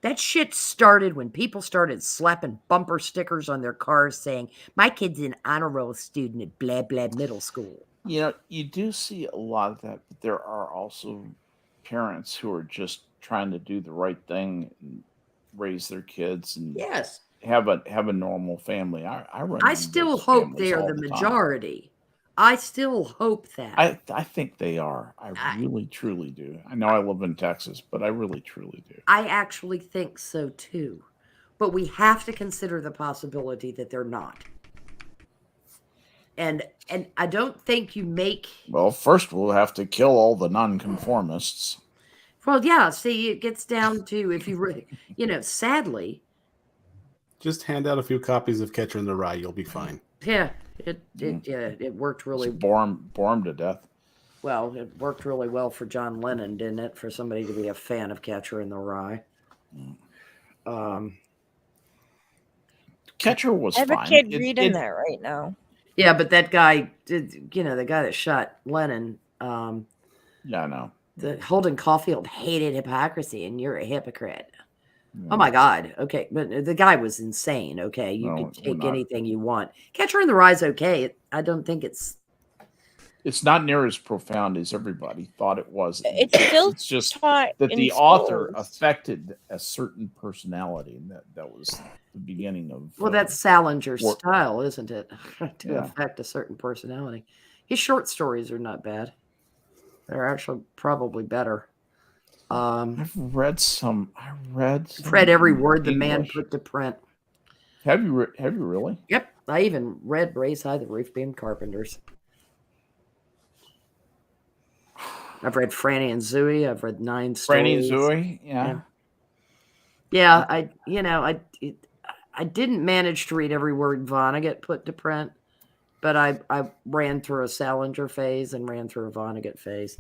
That shit started when people started slapping bumper stickers on their cars saying, my kid's an honor roll student at blah, blah middle school. You do see a lot of that, but there are also parents who are just trying to do the right thing and raise their kids and have a normal family. I still hope they are the majority. I still hope that. I think they are. I really truly do. I know I live in Texas, but I really truly do. I actually think so too. But we have to consider the possibility that they're not. And I don't think you make... Well, first we'll have to kill all the nonconformists. Well, yeah, see, it gets down to, if you really, sadly... Just hand out a few copies of Catcher in the Rye, you'll be fine. Yeah, it worked really... Bore him to death. Well, it worked really well for John Lennon, didn't it? For somebody to be a fan of Catcher in the Rye. Catcher was fine. I have a kid reading that right now. Yeah, but that guy, the guy that shot Lennon. Yeah, I know. The Holden Caulfield hated hypocrisy, and you're a hypocrite. Yeah. Oh my God. Okay, but the guy was insane. Okay, you can take anything you want. Catcher in the Rye's okay. I don't think it's It's not near as profound as everybody thought it was. It's still It's just taught that in the author schools. affected a certain personality, and that was the beginning of. Well, that's Salinger's work. style, isn't it? To Yeah. affect a certain personality. His short stories are not bad. They're actually probably better. I've read some. I've read every in word the man English. put to print. Have you really? Yep. I even read Raise High the Roof Beam Carpenters. I've read Franny and Zooey. I've read 9 stories. Franny and Zooey, yeah. Yeah, I didn't manage to read every word Vonnegut put to print, but I ran through a Salinger phase and ran through a Vonnegut phase.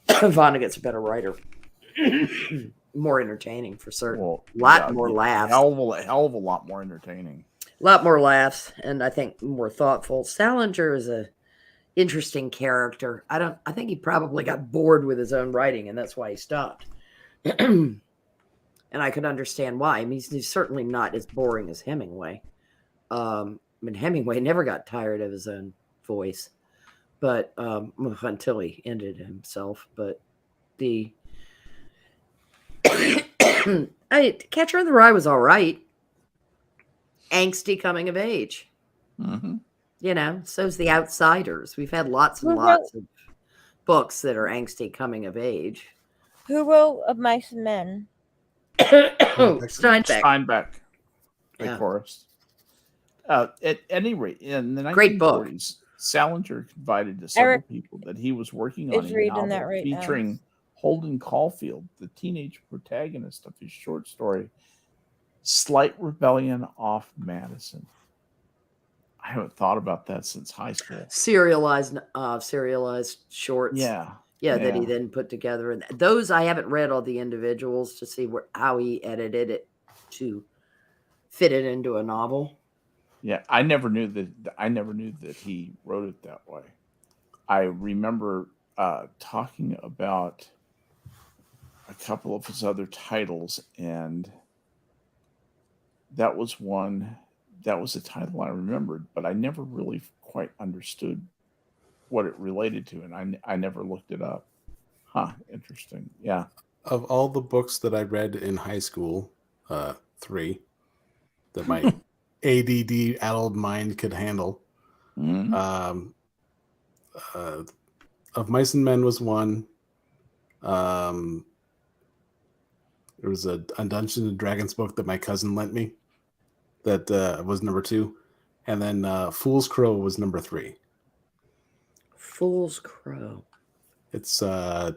Vonnegut's a better writer. More entertaining for certain. Well, More laughs. Hell of a lot more entertaining. A lot more laughs, and I think more thoughtful. Salinger is a interesting character. I think he probably got bored with his own writing, and that's why he stopped. And I could understand why. I mean, he's certainly not as boring as Hemingway. I mean, Hemingway never got tired of his own voice, but until he ended himself. But the Catcher in the Rye was all right. Angsty coming of age. Mm-hmm. You know, so's The Outsiders. We've had lots and lots of books that are angsty coming of age. Who wrote Of Mice and Men? Steinbeck. By Forrest. At any rate, in the 1940s, Great book. Salinger confided to several people that he was working on a novel featuring Holden Caulfield, the teenage protagonist of his short story, Slight Rebellion off Madison. I haven't thought about that since high school. Serialized shorts. Yeah. That he then put together. And those, I haven't read all the individuals to see how he edited it to fit it into a novel. Yeah, I never knew that he wrote it that way. I remember talking about a couple of his other titles, and that was a title I remembered, but I never really quite understood what it related to, and I never looked it up. Huh, interesting. Yeah. Of all the books that I read in high school, 3 that my ADD addled mind could handle. Mm-hmm. Of Mice and Men was one. There was a Dungeons and Dragons book that my cousin lent me that was number 2, and then Fool's Crow was number 3. Fool's Crow. It's I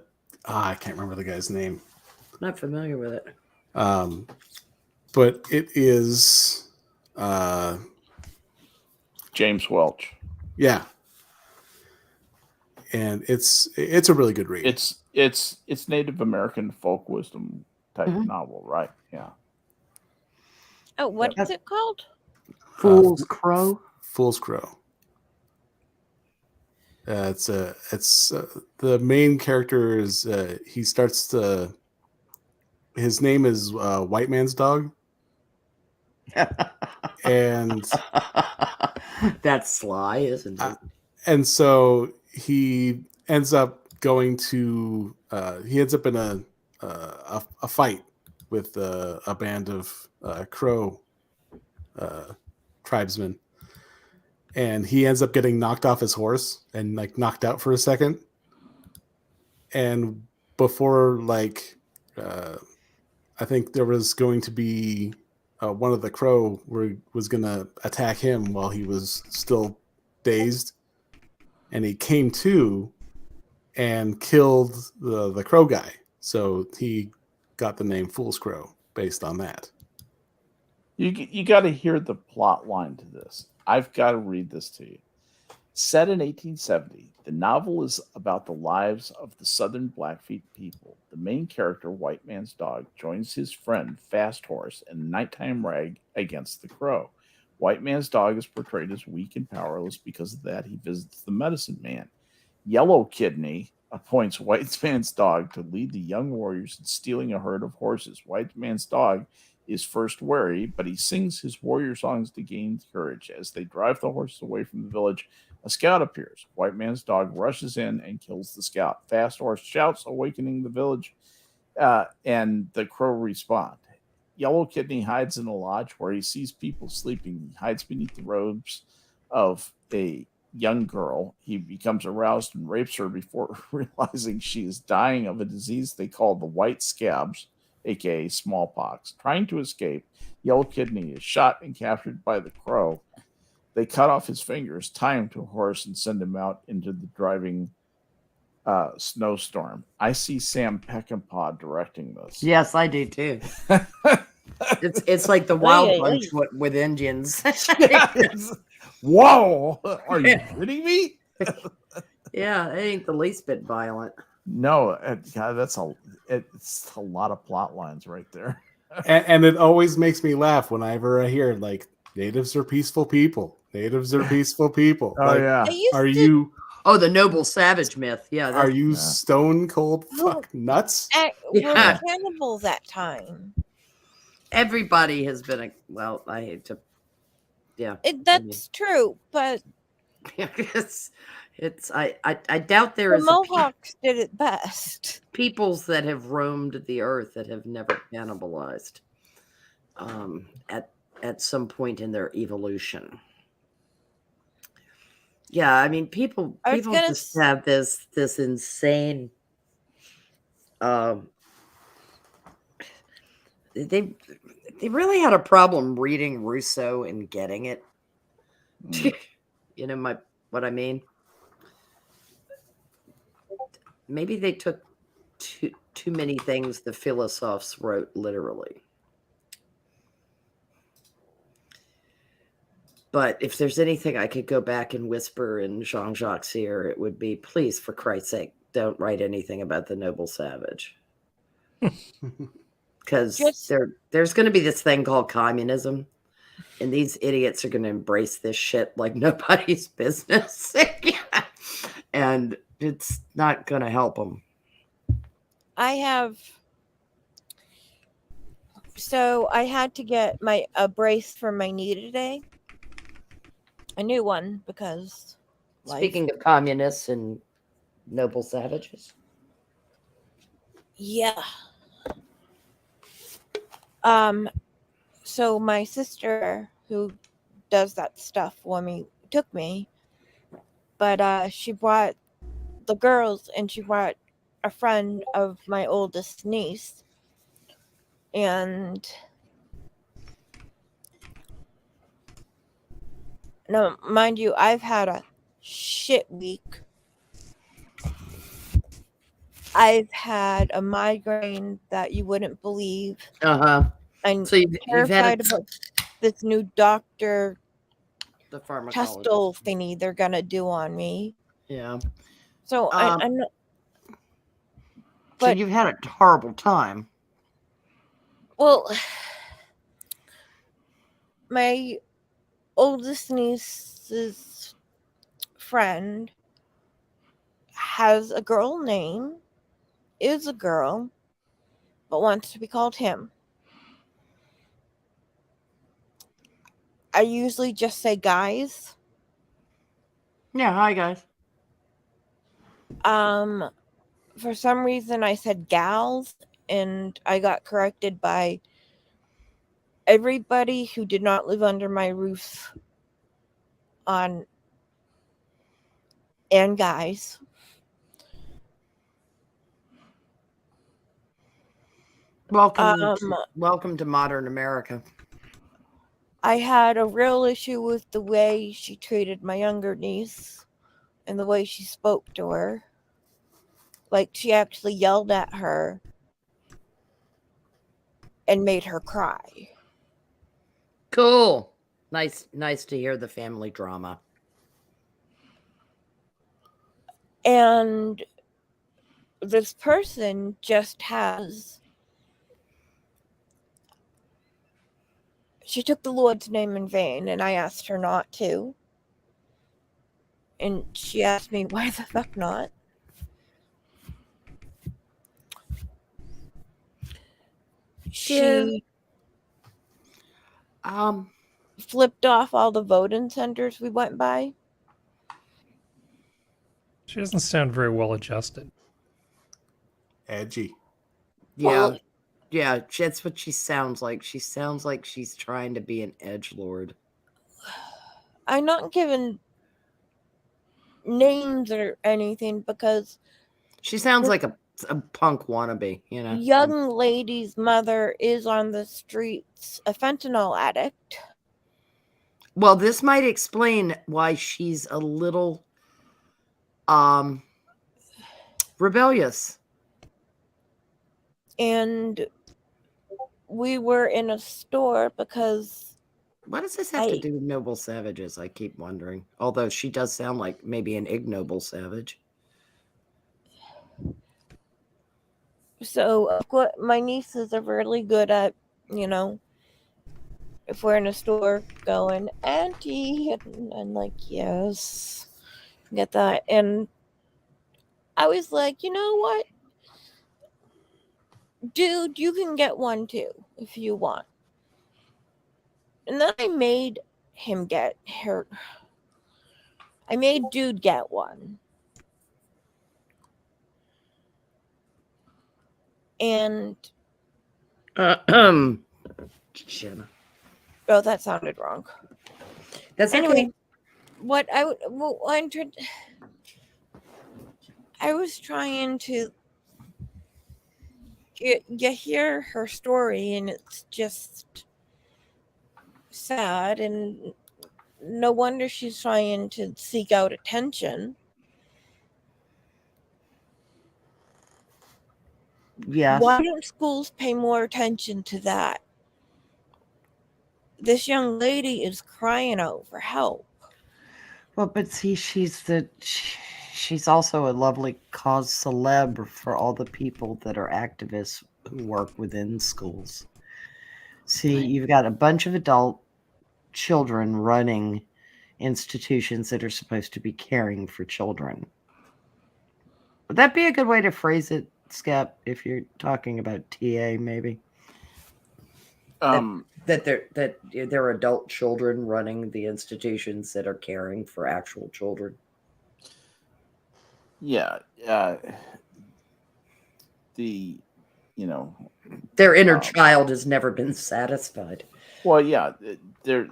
can't remember the guy's name. Not familiar with it. But it is James Welch. Yeah. And it's a really good read. It's Native American folk wisdom type novel, right? Yeah. Oh, what is it called? Fool's Crow. Fool's Crow. It's the main character is he starts to. His name is White Man's Dog, and that's sly, isn't it? And so he ends up going to. He ends up in a fight with a band of Crow tribesmen. And he ends up getting knocked off his horse and like knocked out for a second. And before I think there was going to be one of the Crow was going to attack him while he was still dazed. And he came to and killed the Crow guy. So he got the name Fool's Crow based on that. You got to hear the plot line to this. I've got to read this to you. Set in 1870, the novel is about the lives of the Southern Blackfeet people. The main character, White Man's Dog, joins his friend, Fast Horse, in a nighttime rag against the Crow. White Man's Dog is portrayed as weak and powerless. Because of that, he visits the medicine man. Yellow Kidney appoints White Man's Dog to lead the young warriors in stealing a herd of horses. White Man's Dog is first wary, but he sings his warrior songs to gain courage. As they drive the horses away from the village, A scout appears. White man's dog rushes in and kills the scout. Fast horse shouts, awakening the village, and the crow respond. Yellow Kidney hides in a lodge where he sees people sleeping. He hides beneath the robes of a young girl. He becomes aroused and rapes her before realizing she is dying of a disease they call the white scabs, aka smallpox. Trying to escape, Yellow Kidney is shot and captured by the crow. They cut off his fingers, tie him to a horse, and send him out into the driving snowstorm. I see Sam Peckinpah directing this. Yes, I do too. It's like the Wild Bunch with Indians. Whoa! Are you kidding me? Yeah, it ain't the least bit violent. No, God, it's a lot of plot lines right there. And it always makes me laugh whenever I hear like natives are peaceful people. Natives are peaceful people. Oh like, yeah. you? Oh, the noble savage myth. Yeah. Are you stone cold fuck nuts? We're cannibals that time. Everybody has been I hate to. Yeah, that's true, but I doubt there the is Mohawks did it best. Peoples that have roamed the earth that have never cannibalized at some point in their evolution. Yeah, I mean people just have this insane they really had a problem reading Rousseau and getting it. You know what I mean? Maybe they took too many things the philosophers wrote literally. But if there's anything I could go back and whisper in Jean-Jacques' ear, it would be, please, for Christ's sake, don't write anything about the noble savage. Because there's going to be this thing called communism, and these idiots are going to embrace this shit like nobody's business. And it's not going to help them. I had to get a brace for my knee today. A new one, because speaking of communists and noble savages. Yeah. So my sister, who does that stuff for me, took me, but she brought the girls, and she brought a friend of my oldest niece, and now, mind you, I've had a shit week. I've had a migraine that you wouldn't believe. I'm so you've had about this new doctor, the pharmacologist testal thingy they're gonna do on me. Yeah. So I'm not. But so you've had a horrible time. Well, my oldest niece's friend has a girl name, is a girl, but wants to be called him. I usually just say guys. Yeah, hi guys. For some reason I said gals, and I got corrected by everybody who did not live under my roof and guys. Welcome to modern America. I had a real issue with the way she treated my younger niece and the way she spoke to her. Like, she actually yelled at her and made her cry. Cool. Nice to hear the family drama. And this person just she took the Lord's name in vain, and I asked her not to. And she asked me, why the fuck not? She flipped off all the voting centers we went by. She doesn't sound very well adjusted. Edgy. Yeah. Well- Yeah, that's what she sounds like. She sounds like she's trying to be an edgelord. I'm not giving names or anything because She sounds like a punk wannabe, you know. young lady's mother is on the streets, a fentanyl addict. Well, this might explain why she's a little rebellious. And we were in a store because What does this have to do with noble savages? I keep wondering. Although she does sound like maybe an ignoble savage. so my nieces are really good at, you know, if we're in a store going, Auntie, and I'm like, yes, get that. And I was like, you know what? Dude, you can get one too if you want. And then I made him get her. I made dude get one. And Jenna. oh, that sounded wrong. That's Anyway, okay. what I was trying to you hear her story, and it's just sad, and no wonder she's trying to seek out attention. Yes. Why don't schools pay more attention to that? This young lady is crying out for help. Well, but see, she's also a lovely cause celeb for all the people that are activists who work within schools. See, you've got a bunch of adult children running institutions that are supposed to be caring for children. Would that be a good way to phrase it, Skep, if you're talking about TA, maybe? That they're adult children running the institutions that are caring for actual children. Yeah. Their inner child has never been satisfied. Well, yeah, their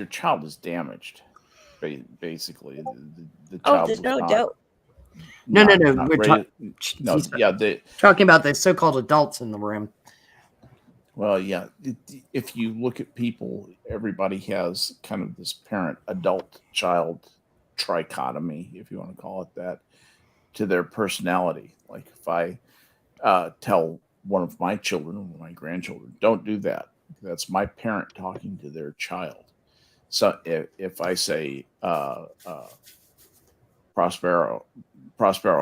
child is damaged. Basically, the child. There's no doubt. No. We're talking about the so-called adults in the room. Well, yeah. If you look at people, everybody has kind of this parent-adult-child trichotomy, if you want to call it that, to their personality. Like if I tell one of my children or my grandchildren, don't do that. That's my parent talking to their child. So if I say, Prospero,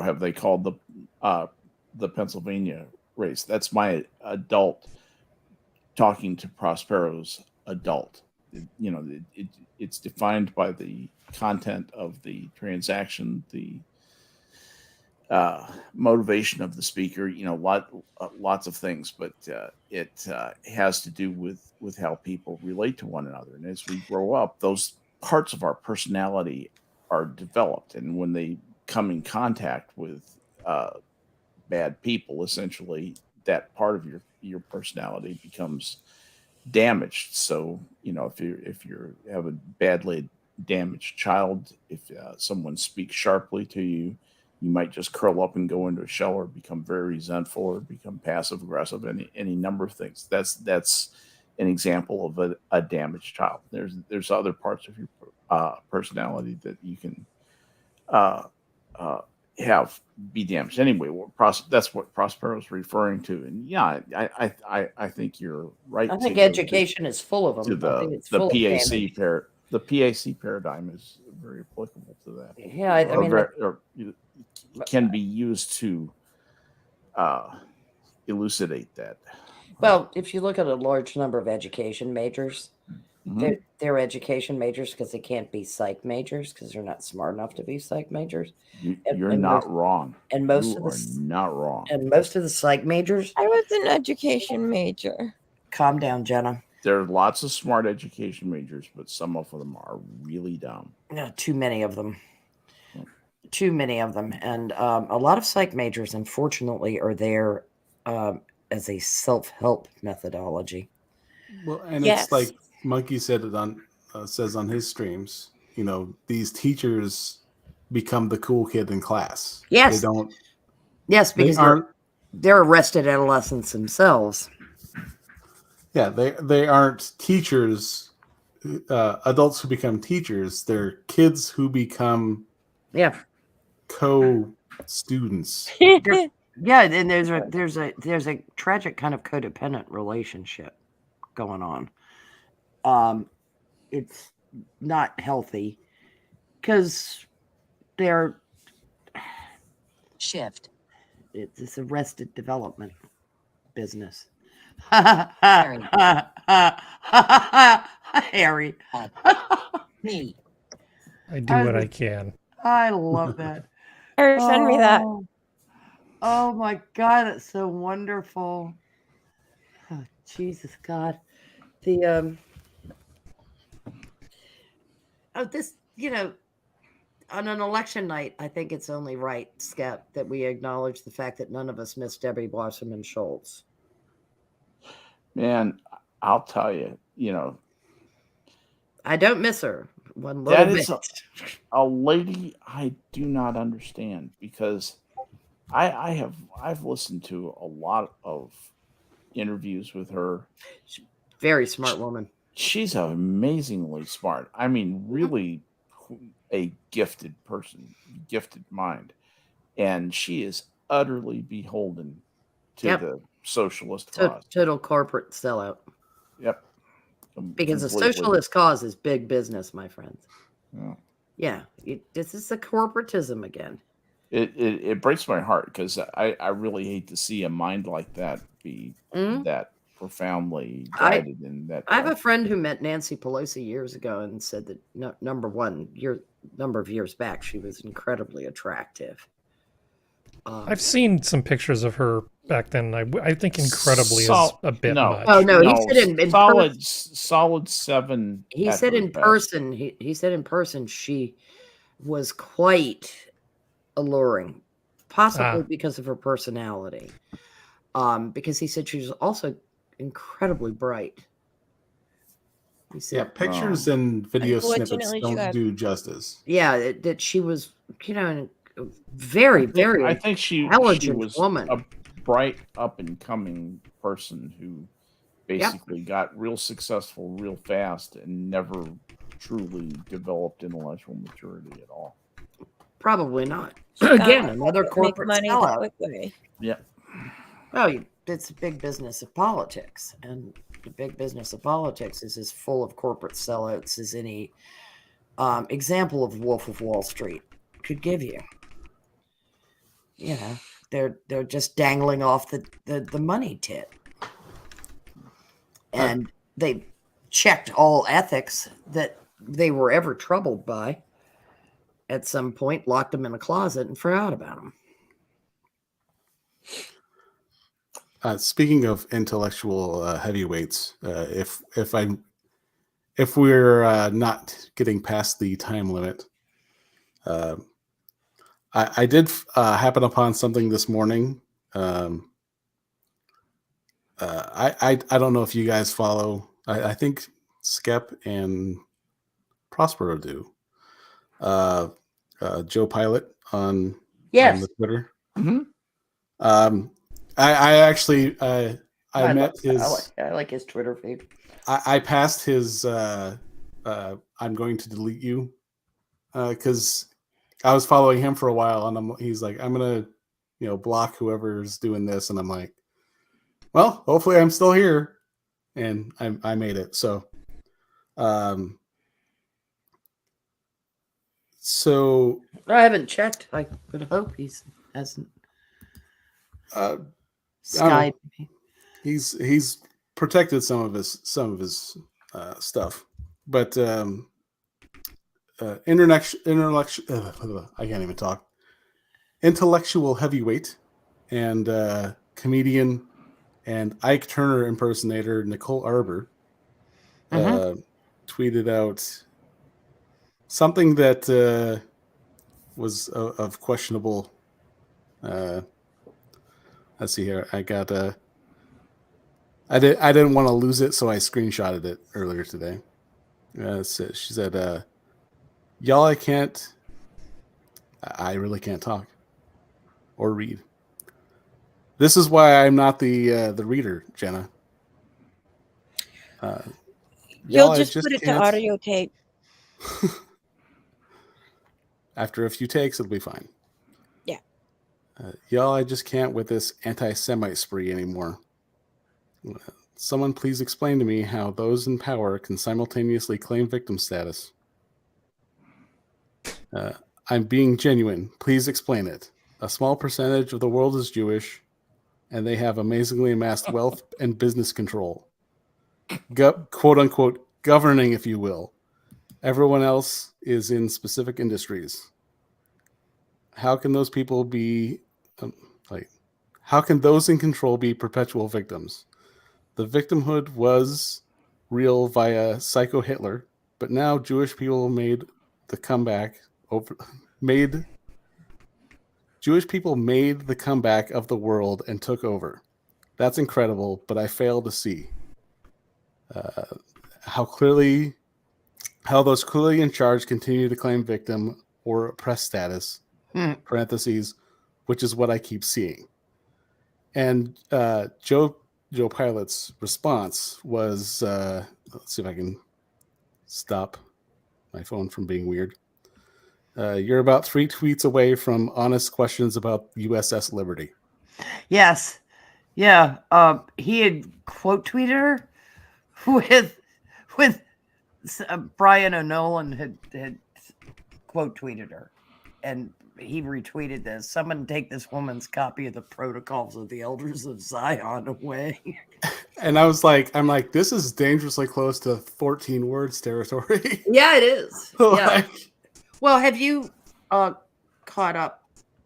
have they called the Pennsylvania race? That's my adult talking to Prospero's adult. It's defined by the content of the transaction, the motivation of the speaker, lots of things, but it has to do with how people relate to one another. And as we grow up, those parts of our personality are developed, and when they come in contact with bad people, essentially that part of your personality becomes damaged. So if you have a badly damaged child, if someone speaks sharply to you, you might just curl up and go into a shell, or become very resentful, or become passive aggressive, any number of things. That's an example of a damaged child. There's other parts of your personality that you can have be damaged. Anyway, that's what Prospero is referring to. And yeah, I think you're right. I think education is full of them. To I think it's the full PAC the PAC paradigm is very applicable to that. Yeah, I mean, or can be used to elucidate that. Well, if you look at a large number of education majors, they're education majors because they can't be psych majors because they're not smart enough to be psych majors. You're not wrong. And most you of are not wrong. And most of the psych majors. I was an education major. Calm down, Jenna. There are lots of smart education majors, but some of them are really dumb. No, too many of them. too many of them, and a lot of psych majors, unfortunately, are there as a self-help methodology. Well, and Yes. it's like Monkey said it on says on his streams. You know, these teachers become the cool kid in class. Yes. They don't. Yes, They because aren't. they're arrested adolescents themselves. Yeah, they aren't teachers. Adults who become teachers. They're kids who become Yeah. co-students. Yeah, and there's a tragic kind of codependent relationship going on. It's not healthy because they're Shift. it's arrested development business. Harry. Harry. Me. I do what I can. I love that. Or send me that. Oh my God, that's so wonderful. Oh, Jesus God. The this, on an election night, I think it's only right, Skep, that we acknowledge the fact that none of us miss Debbie Wasserman Schultz. Man, I'll tell you, I don't miss her one little that bit. is a lady I do not understand, because I've listened to a lot of interviews with her. Very smart woman. She's amazingly smart. I mean, really a gifted person, gifted mind. And she is utterly beholden to the socialist cause. Total corporate sellout. Yep. Because the Completely. socialist cause is big business, my friends. Yeah. This is the corporatism again. It breaks my heart, because I really hate to see a mind like that be that profoundly guided in that. I have a friend who met Nancy Pelosi years ago and said that number of years back, she was incredibly attractive. I've seen some pictures of her back then. I think incredibly is a bit much. Oh no, he said in solid 7. He said in person. He said in person she was quite alluring, possibly because of her personality. Because he said she was also incredibly bright. He said, pictures and video snippets Unfortunately, don't do justice. Yeah, that she was, very, very I think she was woman. a bright up and coming person who basically got real successful real fast and never truly developed intellectual maturity at all. Probably not. Again, another Make corporate money the sellout. quick way. Yeah. Well, it's a big business of politics, and the big business of politics is as full of corporate sellouts as any example of Wolf of Wall Street could give you. They're just dangling off the money tit, and they checked all ethics that they were ever troubled by. At some point, locked them in a closet and forgot about them. Speaking of intellectual heavyweights, if we're not getting past the time limit, I did happen upon something this morning. I don't know if you guys follow. I think Skep and Prospero do. Joe Pilot on the Twitter. Mm-hmm. I actually I met his. I like his Twitter feed. I passed his. I'm going to delete you, because I was following him for a while, and he's like, I'm gonna, block whoever's doing this, and I'm like, well, hopefully I'm still here, and I made it. So, I haven't checked. I would hope he hasn't. Skype. He's protected some of his stuff, but intellectual I can't even talk. Intellectual heavyweight and comedian and Ike Turner impersonator Nicole Arbor tweeted out something that was of questionable. Let's see here. I got I didn't want to lose it, so I screenshotted it earlier today. She said, "Y'all, I really can't talk or read. This is why I'm not the reader, Jenna. You'll I just put it to can't- audio tape. After a few takes, it'll be fine. Yeah. Y'all, I just can't with this anti-Semite spree anymore. Someone please explain to me how those in power can simultaneously claim victim status. I'm being genuine. Please explain it. A small percentage of the world is Jewish, and they have amazingly amassed wealth and business control. Quote unquote governing, if you will. Everyone else is in specific industries. How can those people be how can those in control be perpetual victims? The victimhood was real via Psycho Hitler, but now Jewish people made the comeback of the world and took over. That's incredible, but I fail to see how those clearly in charge continue to claim victim or oppressed status, parentheses, which is what I keep seeing. And Joe Pilot's response was, let's see if I can stop my phone from being weird. You're about 3 tweets away from honest questions about USS Liberty. Yes. Yeah. He had quote tweeted her with Brian O'Nolan had quote tweeted her, and he retweeted this. Someone take this woman's copy of the Protocols of the Elders of Zion away. And I'm like, this is dangerously close to 14 words territory. Yeah, it is. Yeah. Like, Well, have you caught up?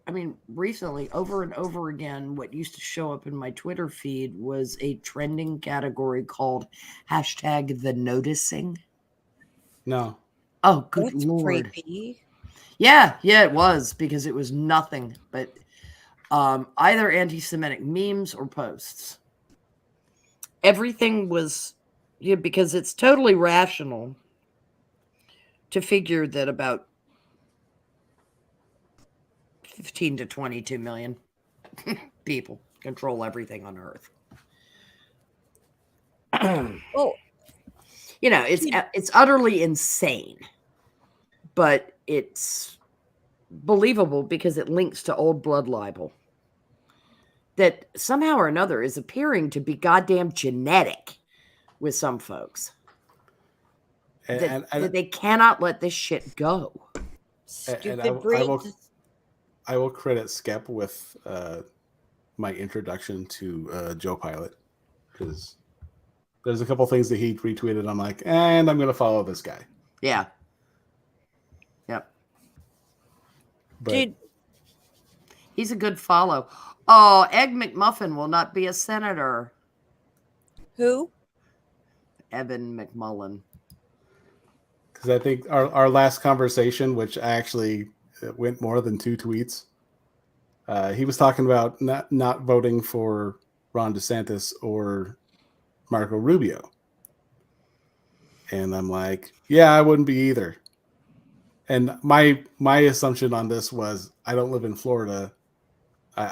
I mean, recently, over and over again, what used to show up in my Twitter feed was a trending category called #TheNoticing. no. Oh, good That's Lord. creepy. Yeah, it was, because it was nothing but either anti-Semitic memes or posts. Everything was, because it's totally rational to figure that about 15 to 22 million people control everything on Earth. Oh, It's utterly insane, but it's believable because it links to old blood libel that somehow or another is appearing to be goddamn genetic with some folks. That they cannot let this shit go. stupid breed. I will credit Skep with my introduction to Joe Pilot, because there's a couple things that he retweeted. I'm like, and I'm going to follow this guy. Yeah. Yep. But Dude, he's a good follow. Oh, Egg McMuffin will not be a senator. who? Evan McMullen. because I think our last conversation, which actually went more than 2 tweets, he was talking about not voting for Ron DeSantis or Marco Rubio. And I'm like, yeah, I wouldn't be either. And my assumption on this was I don't live in Florida,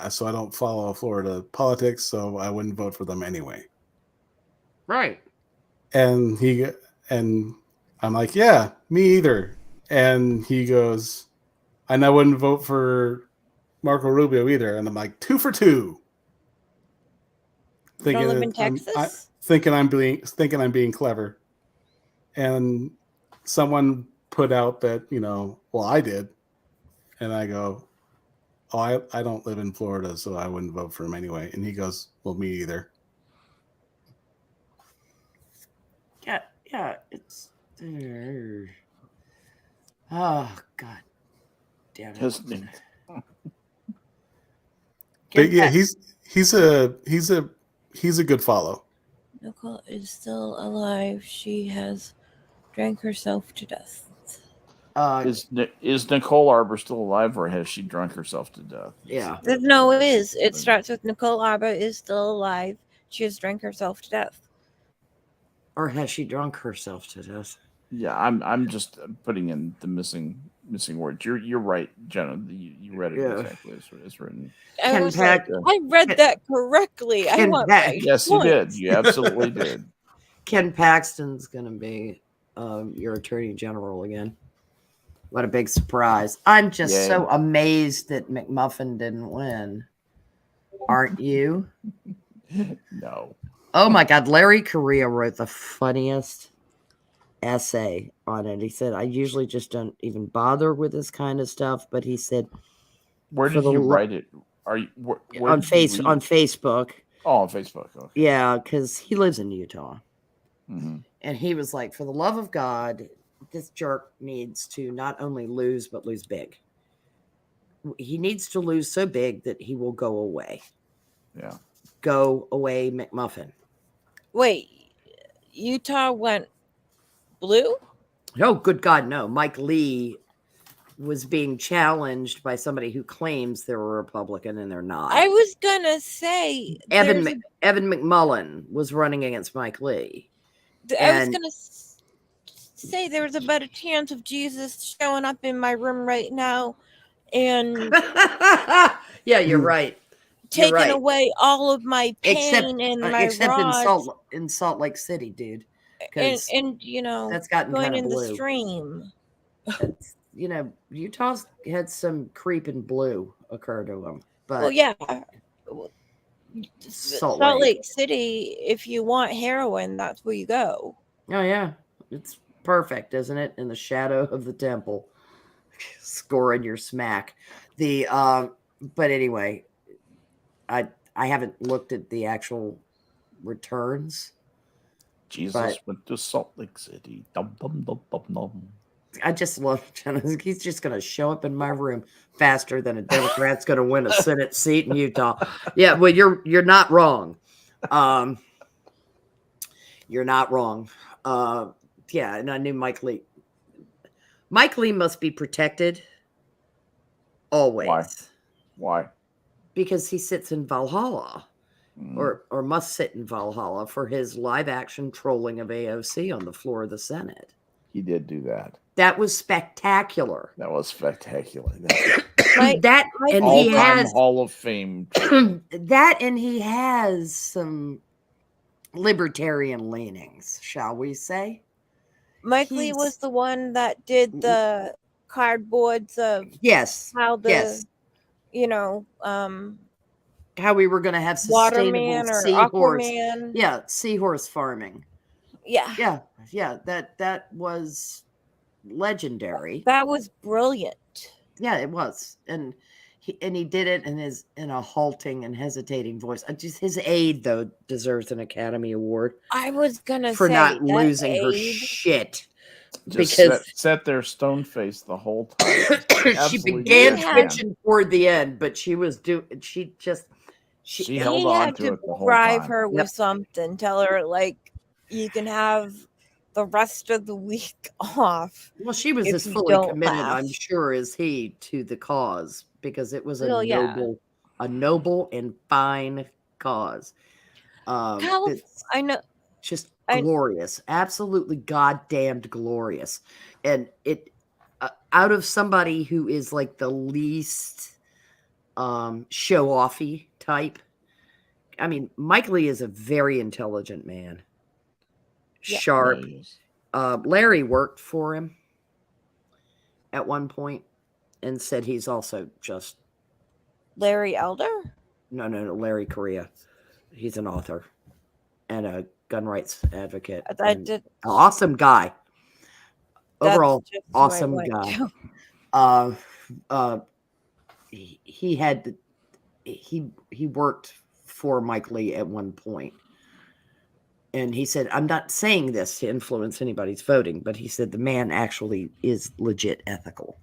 so I don't follow Florida politics, so I wouldn't vote for them anyway. Right. And I'm like, yeah, me either. And he goes, and I wouldn't vote for Marco Rubio either. And I'm like, 2 for 2. You don't live in Texas? Thinking I'm being clever. And someone put out that, well, I did. And I go, oh, I don't live in Florida, so I wouldn't vote for him anyway. And he goes, well, me either. Yeah, it's... Oh, God damn it. His name. But yeah, he's a good follow. Nicole is still alive. She has drank herself to death. Is Nicole Arbor still alive, or has she drunk herself to death? Yeah. No, it is. It starts with Nicole Arbor is still alive. She has drank herself to death. Or has she drunk herself to death? Yeah, I'm just putting in the missing words. You're right, Jenna. You read it exactly as it's written. I was like, I read that correctly. I want my Yes, you did. You absolutely did. Ken Paxton's going to be your attorney general again. What a big surprise. I'm just so amazed that McMuffin didn't win. Aren't you? No. Oh my God. Larry Correa wrote the funniest essay on it. He said, I usually just don't even bother with this kind of stuff. But he said, where did you write it? Are you on Facebook? Oh, on Facebook. Okay. Yeah, because he lives in Utah. Mm-hmm. And he was like, for the love of God, this jerk needs to not only lose, but lose big. He needs to lose so big that he will go away. Yeah. Go away, McMuffin. Wait, Utah went blue? Oh, good God, no. Mike Lee was being challenged by somebody who claims they're a Republican and they're not. I was going to say... Evan McMullen was running against Mike Lee. I was going to say there was a better chance of Jesus showing up in my room right now and... Yeah, you're right. Taking away all of my pain and my rods. in Salt Lake City, dude. And you know, that's gotten going kind of in blue. the stream. You know, Utah's had some creep and blue occur to them. But well, yeah. Salt Lake City, if you want heroin, that's where you go. Oh, yeah. It's perfect, isn't it? In the shadow of the temple. Scoring your smack. But anyway, I haven't looked at the actual returns. Jesus went to Salt Lake City. Dum, dum, dum, dum, dum. I just love Jenna. He's just going to show up in my room faster than a Democrat's going to win a Senate seat in Utah. Yeah, well, you're not wrong. You're not wrong. Yeah, and I knew Mike Lee. Mike Lee must be protected always. Why? Because he sits in Valhalla. Or must sit in Valhalla for his live action trolling of AOC on the floor of the Senate. He did do that. That was spectacular. That was spectacular. And he has Hall of Fame. That, and he has some libertarian leanings, shall we say? Mike Lee was the one that did the cardboards of how the how we were going to have sustainable seahorse. Aquaman. Yeah, seahorse farming. Yeah. That was legendary. That was brilliant. Yeah, it was, and he did it in a halting and hesitating voice. His aide though deserves an Academy Award. I was gonna for say not losing her shit. Because sat there stone faced the whole time. She began twitching toward the end, but she held on to it the whole bribe time. her with something. Tell her like you can have the rest of the week off. Well, she was as fully committed, I'm sure, as he to the cause, because it was a noble and fine cause. I know, just glorious, absolutely goddamned glorious, and it out of somebody who is like the least show-offy type. I mean, Mike Lee is a very intelligent man. Sharp. Larry worked for him at one point and said he's also just Larry Elder? No, Larry Correa. He's an author and a gun rights advocate. Awesome guy. Overall, awesome guy. He worked for Mike Lee at one point. And he said, I'm not saying this to influence anybody's voting, but he said the man actually is legit ethical.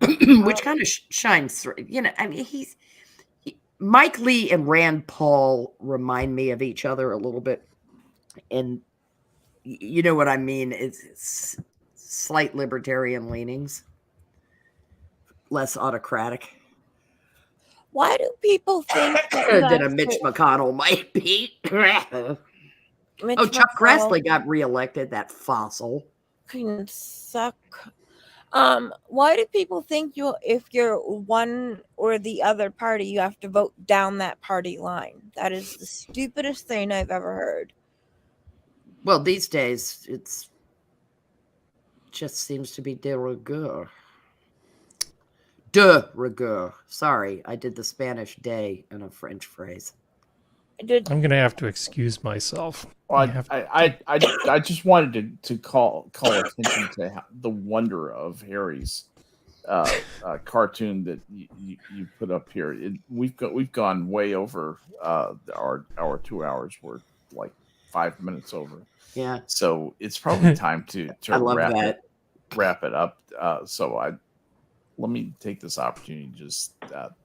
Which kind of shines through. You know, I mean, Mike Lee and Rand Paul remind me of each other a little bit. And You know what I mean? It's slight libertarian leanings, less autocratic Why do people think that you than a have Mitch to- McConnell might be. Mitch Oh, Chuck McConnell Grassley got reelected, that fossil. can suck? Why do people think if you're one or the other party, you have to vote down that party line? That is the stupidest thing I've ever heard. Well, these days, it's just seems to be de rigueur. De rigueur. Sorry, I did the Spanish day in a French phrase. I'm going to have to excuse myself. Well, You have I just wanted to call attention to the wonder of Harry's cartoon that you put up here. We've gone way over our 2 hours. We're like 5 minutes over. Yeah. So it's probably time to I love that. wrap it up. Let me take this opportunity to just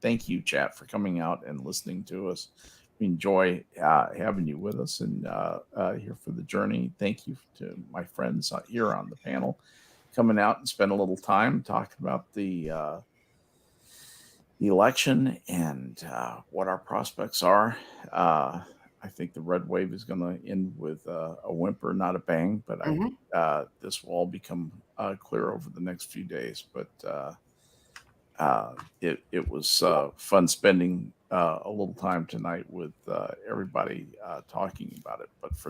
thank you, chat, for coming out and listening to us. We enjoy having you with us and here for the journey. Thank you to my friends here on the panel coming out and spend a little time talking about the election and what our prospects are. I think the red wave is going to end with a whimper, not a bang, but this will all become clear over the next few days. But it was fun spending a little time tonight with everybody talking about it. But for